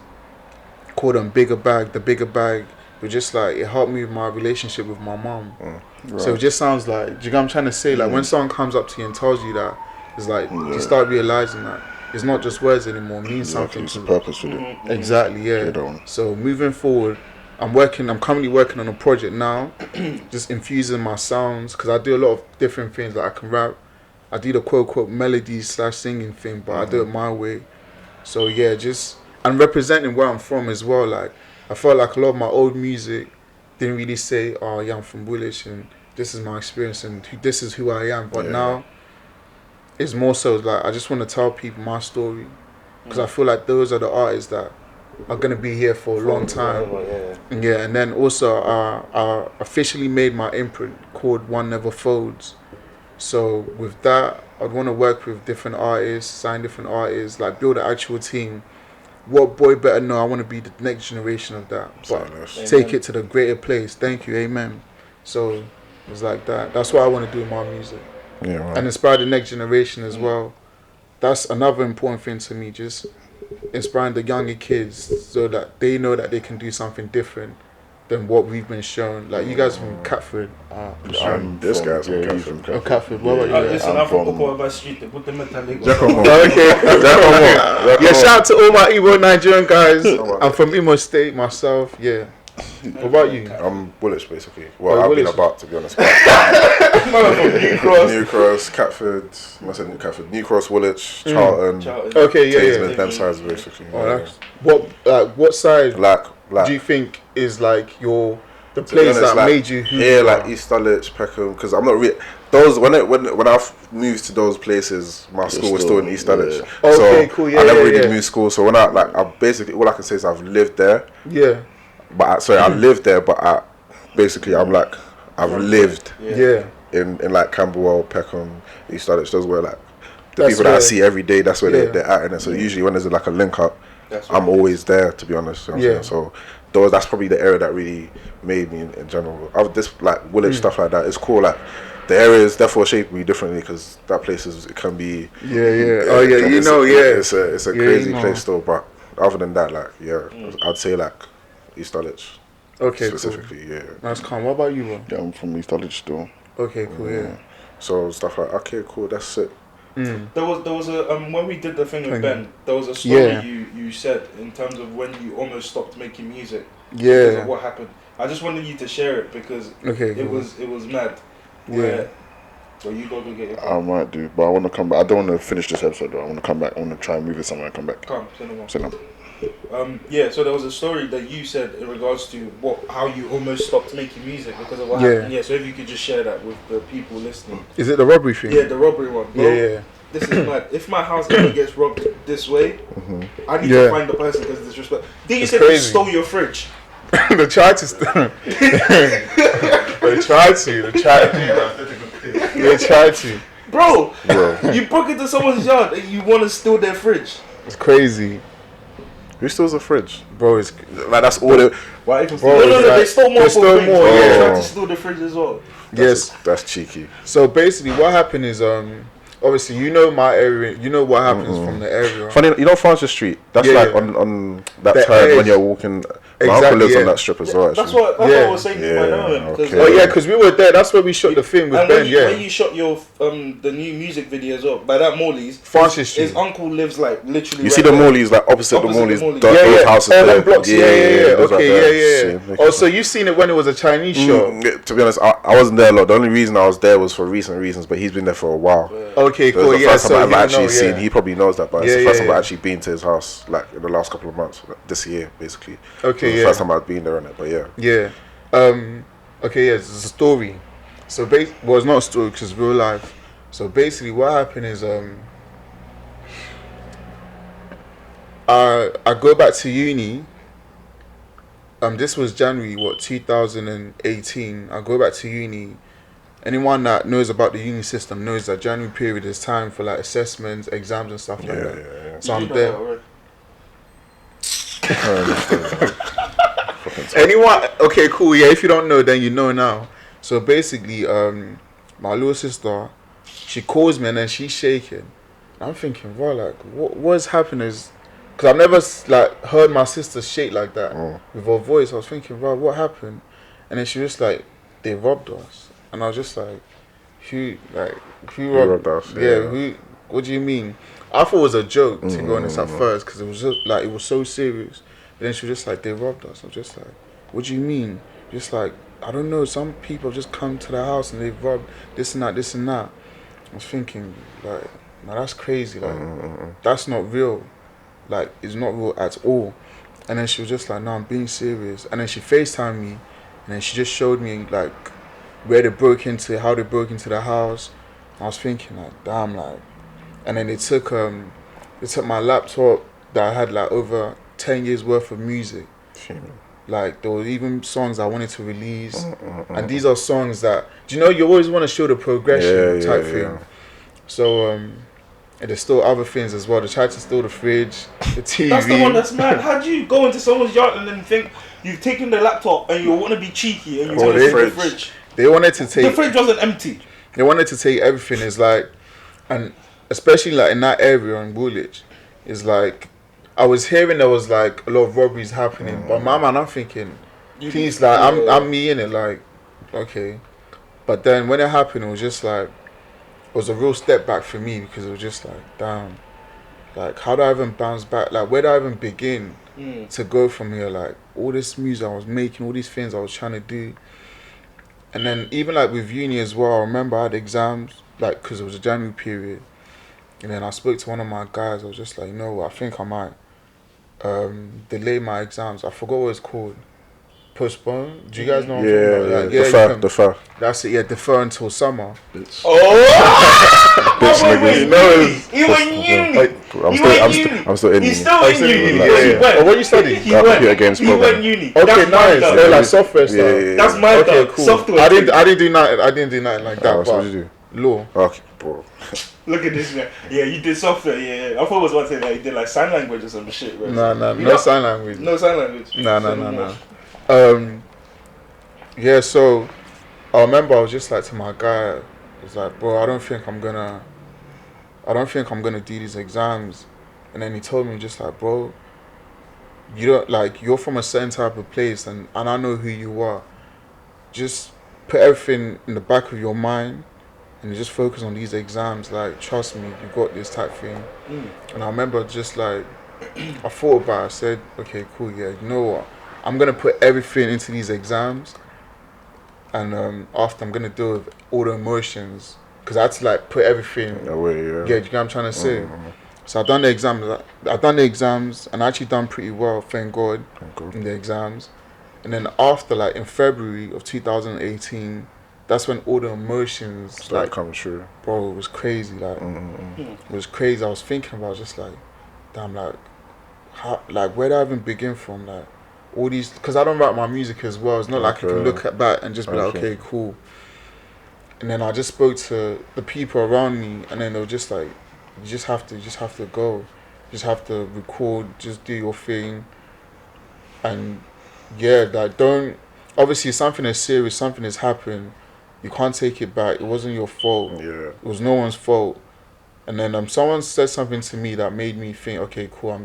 called Bigger Bag, The Bigger Bag. It was just like, it helped me with my relationship with my mom. Right. So it just sounds like, do you get what I'm trying to say? Like when someone comes up to you and tells you that, it's like, you start realizing that it's not just words anymore, it means something. It's a purpose with it. Exactly, yeah. So moving forward, I'm currently working on a project now, just infusing my sounds, because I do a lot of different things. Like I can rap, I do the quote-unquote melody/singing thing, but I do it my way. So yeah, and representing where I'm from as well. Like I felt like a lot of my old music didn't really say, "Oh yeah, I'm from Woolwich and this is my experience and this is who I am." But now it's more so like I just want to tell people my story, because I feel like those are the artists that are gonna be here for a long time. Yeah, and then also I officially made my imprint called One Never Folds. So with that, I'd want to work with different artists, sign different artists, like build an actual team. What boy better know? I want to be the next generation of that, but take it to the greater place. Thank you, amen. So it's like that. That's what I want to do with my music, and inspire the next generation as well. That's another important thing to me. Just inspiring the younger kids so that they know that they can do something different than what we've been shown. Like you guys from Catford. This guy's from Catford. Oh, Catford. What about you? Listen, I'm from Okoaba Street. They put the metallic. Yeah, shout out to all my Igbo Nigerian guys. I'm from Imo State myself. Yeah. What about you? I'm Woolwich basically. Well, I've been about, to be honest. New Cross, Catford. I said New Catford. New Cross, Woolwich, Charlton. Okay, Tasman, them sides basically. What side? Like, do you think is like the place that made you who you like East Dulwich, Peckham? Because I'm not really those when I moved to those places, my school was still in East Dulwich. Okay, cool. Yeah, I never really moved school. So when I basically all I can say is I've lived there. Yeah. But I lived there, but I've lived in like Camberwell, Peckham, East Dulwich. Those were like the people that I see every day. That's where they're at, and so usually when there's like a link up, I'm always there, to be honest. You know what I'm saying? So that's probably the area that really made me in general. This like Woolwich stuff like that. It's cool. Like the areas therefore shape me differently because that place it can be. It's a crazy place though. But other than that, I'd say like East Dulwich. Okay, specifically, cool. That's calm. What about you, bro? Yeah, I'm from East Dulwich still. Okay, cool. Yeah. So stuff like cool. That's it. There was a when we did the thing with Ben, there was a story you said in terms of when you almost stopped making music. Because of what happened. I just wanted you to share it because it was mad. So you go get your phone. I might do, but I want to come back. I don't want to finish this episode though. I want to come back. I want to try and move it somewhere and come back. Send them. So there was a story that you said in regards to how you almost stopped making music because of what happened. Yeah, so if you could just share that with the people listening. Is it the robbery thing? Yeah, the robbery one. Bro, this is mad. If my house ever gets robbed this way, I need to find the person because it's disrespect. Then you said they stole your fridge. They tried to steal. They tried to. Bro, you broke into someone's yard and you want to steal their fridge. It's crazy. Who steals a fridge? Bro, it's like that's all they... Why even steal? No, they stole more. They stole more, They tried to steal the fridge as well. That's cheeky. So basically what happened is obviously you know my area, you know what happens from the area. Funny, you know Francis Street? That's on that turn when you're walking. My uncle lives on that strip as well. That's what I was saying to my own. Because we were there. That's where we shot the film with Ben. When you shot your the new music video as well, by that Morley's, Francis Street. His uncle lives like literally. You see the Morley's like opposite the Morley's. Those houses all there. them blocks. Yeah. Oh, so you seen it when it was a Chinese show? To be honest, I wasn't there a lot. The only reason I was there was for recent reasons, but he's been there for a while. Okay, cool. The first time I've actually seen. He probably knows that, but it's the first time I've actually been to his house, like in the last couple of months, this year basically. Okay, the first time I've been there on it, but it's a story. So it's not a story because it's real life. So basically what happened is I go back to uni. This was January 2018. I go back to uni. Anyone that knows about the uni system knows that January period is time for like assessments, exams and stuff like that. So I'm there. Anyone? Okay, cool. Yeah, if you don't know, then you know now. So basically, my little sister, she calls me and then she's shaking. I'm thinking, bro, like, what's happening? Because I've never like heard my sister shake like that with her voice. I was thinking, bro, what happened? And then she was like, they robbed us. And I was just like, who robbed us? Yeah, who? What do you mean? I thought it was a joke, to be honest, at first, because it was just like, it was so serious. But then she was just like, they robbed us. I was just like, what do you mean? Just like, I don't know, some people just come to the house and they've robbed this and that, this and that. I was thinking, like, no, that's crazy. Like, that's not real. Like, it's not real at all. And then she was just like, no, I'm being serious. And then she FaceTimed me, and then she just showed me, like, where they broke into, how they broke into the house. I was thinking, like, damn, like. And then they took my laptop that I had, like, over 10 years worth of music. Like, there were even songs I wanted to release. And these are songs that, do you know, you always want to show the progression type thing. So, and there's still other things as well. They tried to steal the fridge, the TV. That's the one that's mad. How do you go into someone's yard and then think you've taken the laptop and you want to be cheeky and you want to take the fridge? They wanted to take... The fridge wasn't empty. They wanted to take everything. It's like, and especially like in that area in Woolwich, it's like, I was hearing there was like a lot of robberies happening, but my man, I'm thinking, please, like, I'm me in it, like, okay. But then when it happened, it was just like, it was a real step back for me, because it was just like, damn, like, how do I even bounce back? Like, where do I even begin to go from here? Like, all this music I was making, all these things I was trying to do. And then even like with uni as well, I remember I had exams, like, because it was a January period. And then I spoke to one of my guys. I was just like, you know what, I think I might delay my exams. I forgot what it's called. Postpone? Do you guys know what I'm talking about? Like, defer. That's it, yeah, defer until summer. Bitch. Oh! Bitch, nigga. He went uni. I'm still in uni. He's still in uni. Oh, what you study? He went uni. Okay, nice. Yeah, like software stuff. Yeah. That's my okay, cool. Software. I didn't do nothing like that. What did you do? Law. Okay, bro. Look at this man. Yeah, you did software. Yeah. I thought it was one thing that you did like sign language or some shit. Bro. No sign language. No sign language. No. Yeah, so I remember I was just like to my guy, I was like, bro, I don't think I'm gonna do these exams. And then he told me just like, bro, you don't, like, you're from a certain type of place and I know who you are. Just put everything in the back of your mind and just focus on these exams. Like, trust me, you got this type thing. And I remember just like, I thought about it, I said, okay, cool, yeah, you know what? I'm going to put everything into these exams. And after, I'm going to deal with all the emotions. Because I had to like put everything away, Yeah, you get what I'm trying to say? So I've done the exams and I actually done pretty well, thank God, in the exams. And then after, like in February of 2018, that's when all the emotions started coming true. Bro, it was crazy. Like, it was crazy. I was thinking about just like, damn, like, how, like, where do I even begin from? Like, all these, because I don't write my music as well. It's not like I can look at that and just be like, okay, cool. And then I just spoke to the people around me, and then they were just like, you just have to go, just have to record, just do your thing. And yeah, like, don't, obviously something is serious, something has happened, you can't take it back. It wasn't your fault. Yeah. It was no one's fault. And then someone said something to me that made me think, okay, cool,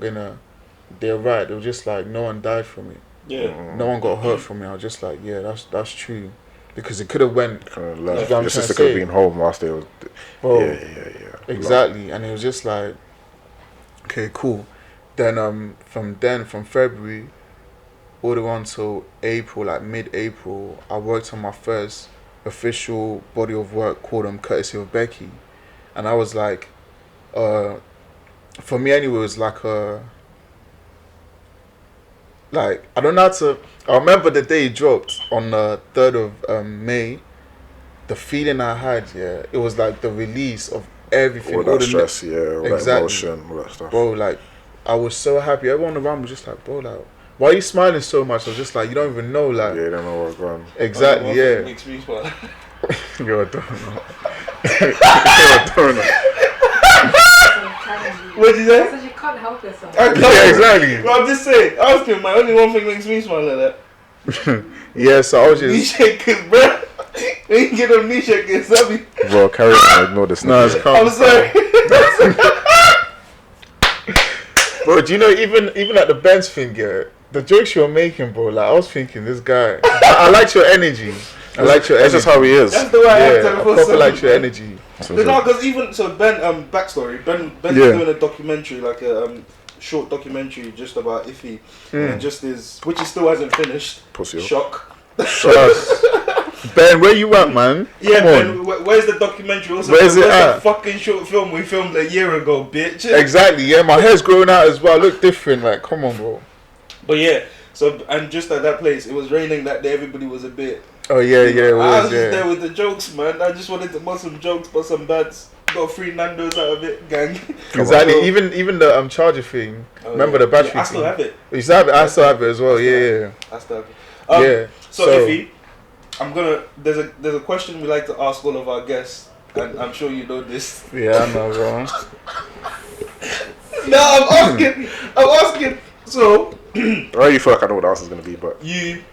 they're right. They were just like, no one died from it. Yeah. No one got hurt from it. I was just like, yeah, that's true. Because it could have went. Kind of left. Your sister could have been home whilst they was. Bro, yeah. Exactly, and it was just like, okay, cool. Then from February all the way until April, like mid-April, I worked on my first official body of work called Courtesy of Becky, and I was like, for me anyway, it was like like, I don't know how to. I remember the day it dropped on the 3rd of May. The feeling I had, yeah, it was like the release of everything. All that stress, all that emotion, all that stuff. Bro, like, I was so happy. Everyone around was just like, bro, like, why are you smiling so much? I was just like, you don't even know, like. Yeah, you don't know what's going on. Exactly, yeah. Makes me smile. You're a donut. You're a donut. What did you say? yourself. Yeah, exactly. No, I'm just saying. Ask him, man. Only one thing makes me smile like that. Yeah, so I was Knee just. shakers, bro. You ain't get them knee shakers, Sammy. Bro, carry on. Ignore this. No, it's calm. I'm sorry. Bro, do you know even at the Benz thing, yeah, the jokes you're making, bro, like I was thinking, this guy, I liked your energy. I liked your energy. That's just how he is. That's the way I have Yeah, I telephone proper liked your energy. No, because even so, Ben. Backstory. Ben's doing a documentary, like a short documentary, just about Iffy, and just which he still hasn't finished. Pussy. Shock. Trust. Ben, where you at, man? Yeah, Come on. Ben. Where's the documentary? Also, Where's it the at? fucking short film we filmed a year ago, bitch? Exactly. Yeah, my hair's growing out as well. I look different. Like, come on, bro. But yeah, so and just at that place, it was raining that day. Everybody was a bit. Oh yeah, yeah. It I was, was just there with the jokes, man. I just wanted to bust some jokes, bust some bads. Got 3 Nando's out of it, gang. Exactly. Even the charger thing. Remember the battery? I still have it. You still have it. I still have it as well. Yeah. I still have it. Yeah. So Iffy, there's a question we like to ask all of our guests, and I'm sure you know this. Yeah, I know, bro. No, I'm asking. So, I already feel like I know what the answer's gonna be, but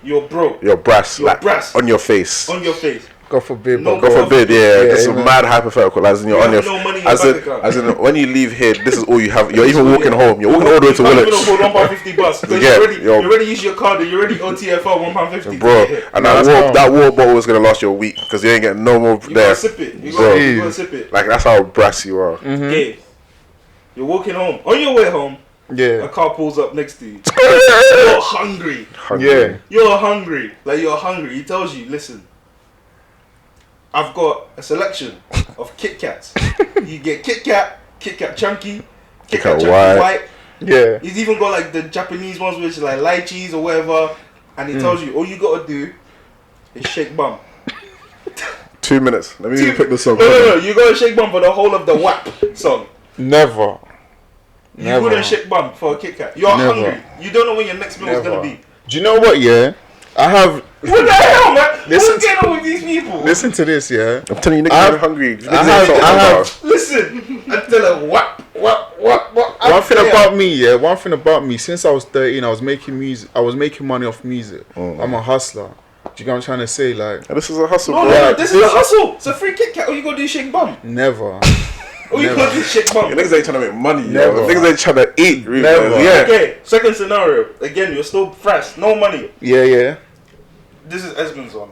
you're broke. your brass, Your like brass. on your face. On your face. God forbid, No, bro. God forbid, yeah. This is a amen. mad hypothetical. As in, you're You on your have no money in your bank account. as in when you leave here, this is all you have. You're even walking home. You're walking all the way to Woolwich. Woolwich. You can't even afford £1.50 bus. So Yeah, you already use your card and you already OTFL £1.50. Bro, and that water bottle is gonna last you a week because you ain't getting no more You there. gotta sip it. You Bro. gotta sip it. Like that's how brass you are. Yeah. You're walking home. On your way home, a Yeah. car pulls up next to you. You're hungry. Yeah. You're hungry. Like you're hungry. He tells you, listen, I've got a selection of Kit Kats. You get Kit Kat Chunky, Kit Kat Chunky White. Yeah. He's even got like the Japanese ones which is like lychees or whatever. And he tells you, all you gotta do is shake bum. 2 minutes. Let me even pick this song. No. You gotta shake bum for the whole of the WAP song. Never. You wouldn't shake bum for a Kit Kat. You're Never. hungry. You don't know when your next meal is gonna be. Do you know what? Yeah, I have. What the hell, man? Listen What's going on with these people? Listen to this, yeah. I'm telling you, niggas are hungry. I have. Listen, I tell her what. One thing about me, yeah. One thing about me. Since I was 13, I was making music. I was making money off music. I'm a hustler. Do you get what I'm trying to say? Like, This is a hustle, No, bro. no, this is a hustle. It's a free Kit Kat. All you gotta do is shake bum. never. All you gotta do is shake bum. Niggas ain't trying to make money, Never. yo. Niggas ain't trying to eat, really. Never. Yeah. Okay, second scenario. Again, you're still fresh. No money. Yeah. This is Esmond's one.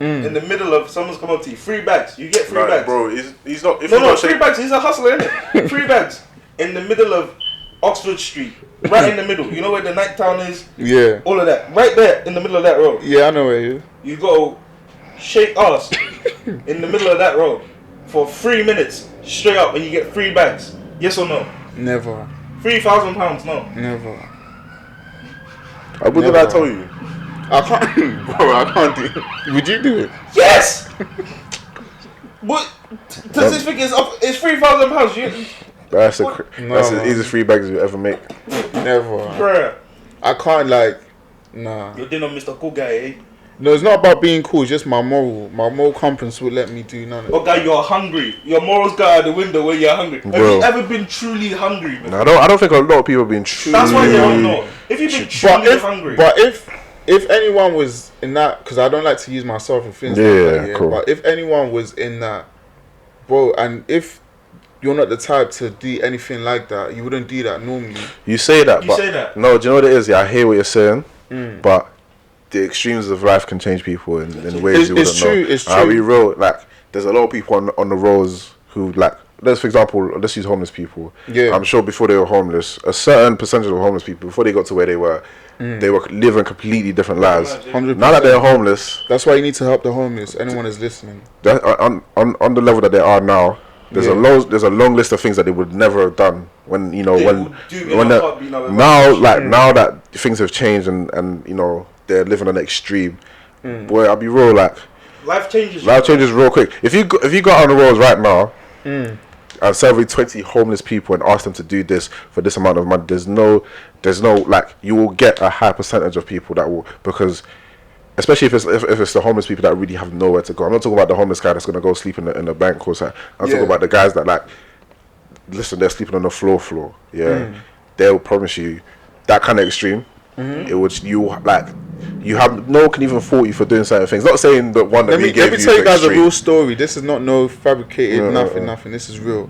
In the middle of someone's come up to you. Free bags. You get free Right, bags. bro, he's not. If No, he's not free bags. He's a hustler, innit? Free bags. In the middle of Oxford Street. Right in the middle. You know where the night town is? Yeah. All of that. Right there in the middle of that road. Yeah, I know where you. You go shake ass in the middle of that road for 3 minutes straight up and you get 3 bags. Yes or no? Never. £3,000, no. Never. What did I tell you? I can't, bro. I can't do it. Would you do it? Yes! What? Does this think it's £3,000? That's No, the man. easiest free bags you ever make. Never. Bruh. I can't like. Nah. You're dinner Mr. Cool Guy, eh? No, it's not about being cool. It's just my moral. My moral compass would let me do none of it. Oh, guy, you're hungry. Your morals go out the window when you're hungry. Have Bro. you ever been truly hungry? Man? No, I don't think a lot of people have been true. That's why they don't know. If you've been truly hungry. But if anyone was in that, because I don't like to use myself in things Yeah, like that, cool. but if anyone was in that, bro, and if you're not the type to do anything like that, you wouldn't do that normally. You say that, You but say that. no, do you know what it is? Yeah, I hear what you're saying, but the extremes of life can change people in ways you wouldn't It's true, know. it's I'll true. be real, like there's a lot of people on the roads who like. Let's, for example, let's use homeless people. Yeah. I'm sure before they were homeless, a certain percentage of homeless people, before they got to where they were living completely different lives. 100%. Now that they're homeless, That's why you need to help the homeless. Anyone is listening. that, on the level that they are now, there's a long list of things that they would never have done when They would do in when a heartbeat now. now that things have changed and they're living an extreme. Boy, I'll be real, like Life changes. life changes real quick. If you go out on the roads right now and survey 20 homeless people and ask them to do this for this amount of money, there's no like, you will get a high percentage of people that will, because especially if it's the homeless people that really have nowhere to go. I'm not talking about the homeless guy that's gonna go sleep in the bank or something. I'm talking about the guys that, like, listen, they're sleeping on the floor. Yeah. they'll promise you that kind of extreme. It would you have no one can even fault you for doing certain things. Not saying that one that let me tell you guys a real story. This is not no fabricated nothing. This is real.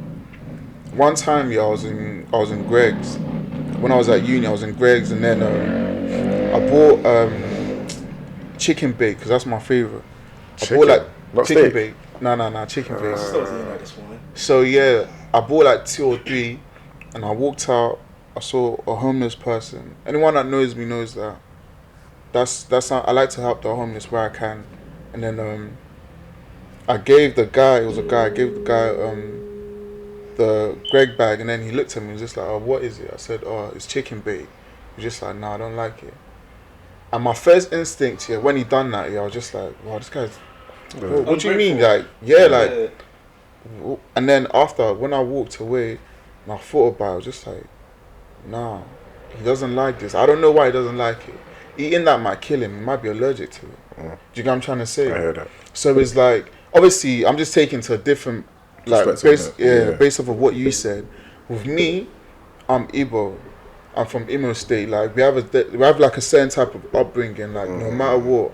One time, I was in Greg's. When I was at uni, I was in Greg's, and then I bought chicken bake because that's my favorite. I bought like chicken bake. No, chicken bake. So yeah, I bought like 2 or 3, and I walked out. I saw a homeless person. Anyone that knows me knows that. That's how I like to help the homeless where I can. And then I gave the guy. It was a guy. I gave the guy the Greg bag, and then he looked at me and was just like, "Oh, what is it?" I said, "Oh, it's chicken bake." He was just like, "No, I don't like it." And my first instinct, when he done that, I was just like, "Wow, this guy's." What do you mean, like? And then after, when I walked away, and I thought about it, I was just like, "Nah, he doesn't like this. I don't know why he doesn't like it. Eating that might kill him. He might be allergic to it." Do you get what I'm trying to say? I heard that. So it's like, obviously, I'm just taking to a different, like, based off of what you said. With me, I'm Igbo. I'm from Imo State. Like, we have like a certain type of upbringing. Like, no matter what,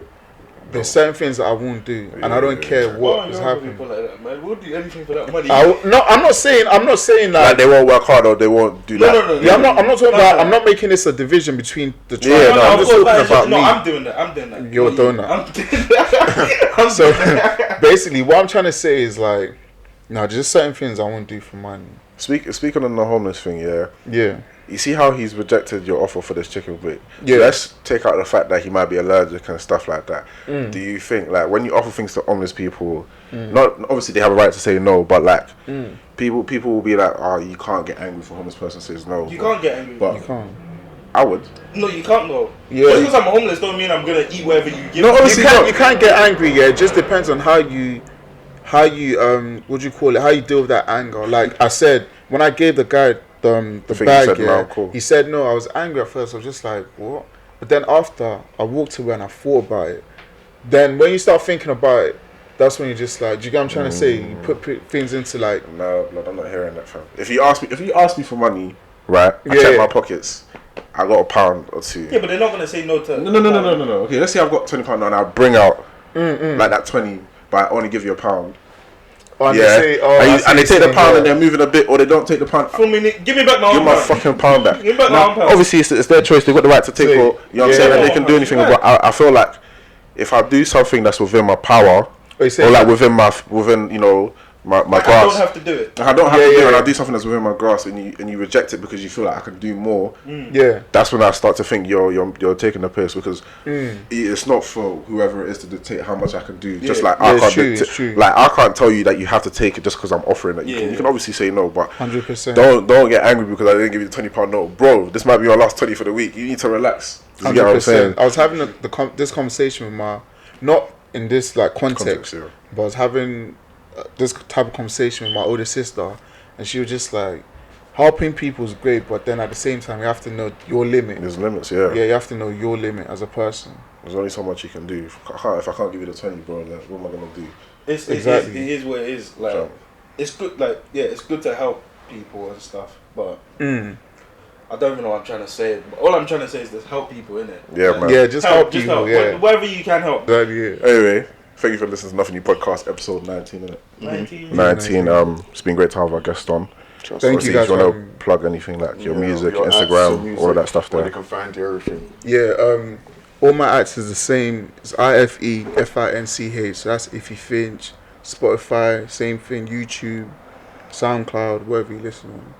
there's certain things that I won't do, and I don't care what is happening. Like that, man. We'll do anything for that money. I'm not saying like they won't work hard or they won't do that. No. Yeah, I'm not talking about. I'm not making this a division between the tribes. Yeah, I'm just talking about me. I'm doing that. You're doing that. I'm doing that. So basically, what I'm trying to say is like, just certain things I won't do for money. Speaking on the homeless thing, yeah. You see how he's rejected your offer for this chicken bake? Yeah. Let's take out the fact that he might be allergic and stuff like that. Do you think, like, when you offer things to homeless people, not obviously they have a right to say no, but like people will be like, "Oh, you can't get angry if a homeless person says no." You can't get angry. But You can't. I would. No, you can't though. Yeah. Just because I'm homeless don't mean I'm gonna eat whatever you give. No, me. obviously you can't get angry. Yeah, it just depends on how you what do you call it? How you deal with that anger. Like I said, when I gave the guy the bag, he said no. I was angry at first. I was just like, what? But then after I walked away and I thought about it, then when you start thinking about it, that's when you just like, do you get what I'm trying to say? You put things into like. No, blood, I'm not hearing that, fam. If you ask me for money, right? I check my pockets. I got £1 or 2. Yeah, but they're not gonna say no to. No. Okay, let's say I've got £20 now, and I bring out like that 20, but I only give you £1. And they take the £1 and they're moving a bit, or they don't take the £1. Give me back my Give my fucking £1 back. Give me back my £1. Obviously, it's their choice. They've got the right to take, or you know what I'm saying, and they can do anything. But I feel like if I do something that's within my power, or like within you know my grasp, I don't have to do it. I don't have to do it, and I do something that's within my grasp, and you reject it because you feel like I can do more. That's when I start to think you're taking the piss, because it's not for whoever it is to dictate how much I can do. Just like I can't like I can't tell you that you have to take it just because I'm offering it. You can obviously say no, but 100%. Don't get angry because I didn't give you the £20 no, bro. This might be your last 20 for the week. You need to relax. You get what I'm saying? I was having this conversation with my, not in this like context, but I was having this type of conversation with my older sister, and she was just like, helping people is great, but then at the same time you have to know your limit. There's limits, you have to know your limit as a person. There's only so much you can do. If I can't give you the 20, bro, like, what am I gonna do? It is what it is. Like, it's good. Like, it's good to help people and stuff, but I don't even know what I'm trying to say. All I'm trying to say is just help people, innit? Yeah, man. Yeah, just help people. Yeah, wherever you can help. Anyway, thank you for listening to Nothing New Podcast, episode 19, innit? 19. It's been great to have our guest on. Thank you guys. If you want to plug anything, like your music, your Instagram, all of that stuff there. Where they can find everything. Yeah, all my acts is the same. It's IfeFinch. So that's IfeFinch. Spotify, same thing. YouTube, SoundCloud, wherever you listen on.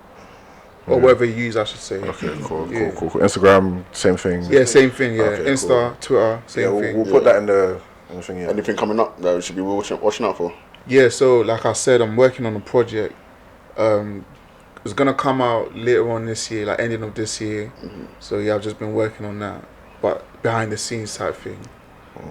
Or wherever you use, I should say. Okay, cool. Instagram, same thing. Yeah, same thing. Yeah, okay, Insta, Twitter, same thing. We'll put that in the thing. Yeah. Anything coming up that we should be watching out for? Yeah, so like I said, I'm working on a project. It's gonna come out later on this year, like ending of this year. So yeah, I've just been working on that, but behind the scenes type thing.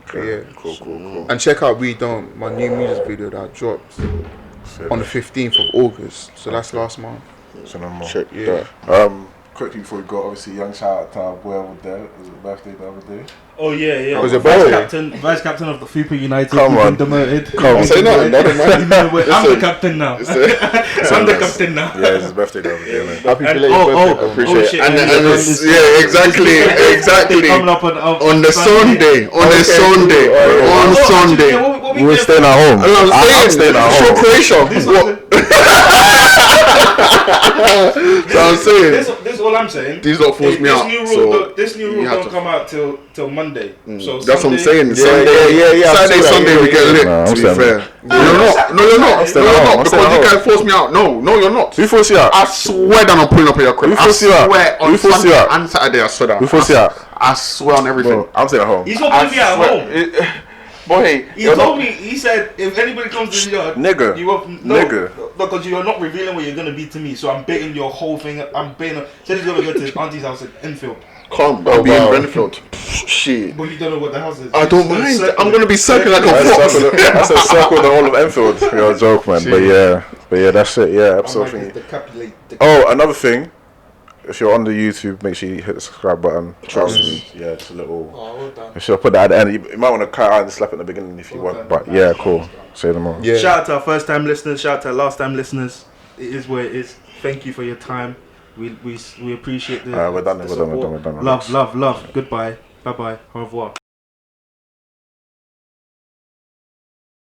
Okay. Yeah. Cool. And check out We Don't, my new music video that dropped on the 15th of August. So that's last month. So no more. Check Yeah. that. quickly before we go, obviously, young shout out to our boy over there. It was his birthday the other day. Oh yeah. Was it vice captain of the Fupa United. Come on. Been demoted. Come on. Say nothing. I'm the captain now. I'm the captain now. Yeah, it's his birthday the other day, man. Happy belated birthday. Appreciate shit, it. And it's- yeah, exactly. Coming up On the Sunday. On Sunday. We were staying at home. I'm staying at home. Croatia. So I'm saying. This is all I'm saying. These don't force me out. This new rule don't come out till Monday. So That's what I'm saying. Yeah. Sunday we get lit. Nah, To I'm be saying- fair, no, you're not. No, you're not. Because you can't force me out. No, you're not. Who forced you out? I swear that I'm pulling up at your crib. Who I forced you out? swear on Who forced you Sunday out? and Saturday. I swear that. Who forced you out? I swear on everything. Bro, I'm staying at home. he's not gonna be at home. Boy, He told me. He said if anybody comes to the yard, Nigga. you won't. Nigga. Because you are not revealing what you're gonna be to me. So I'm baiting your whole thing. I'm baiting. Said he's gonna go to his auntie's house in Enfield. Can't I'll be in Brentford. Shit. But you don't know what the house is. I don't mind. I'm gonna be circling like a fox. I said circle the whole of Enfield. You're a joke, man. But yeah, that's it. Yeah, episode thingy. Oh, another thing. If you're on the YouTube, make sure you hit the subscribe button. Trust me. Yeah, it's a little. Oh, well done. I should put that at the end. You might want to cut out and slap at the beginning if you want. But yeah, cool. Say them all. Yeah. Shout out to our first time listeners. Shout out to our last time listeners. It is where it is. Thank you for your time. We appreciate the. We're done. Love. Goodbye. Bye bye. Au revoir.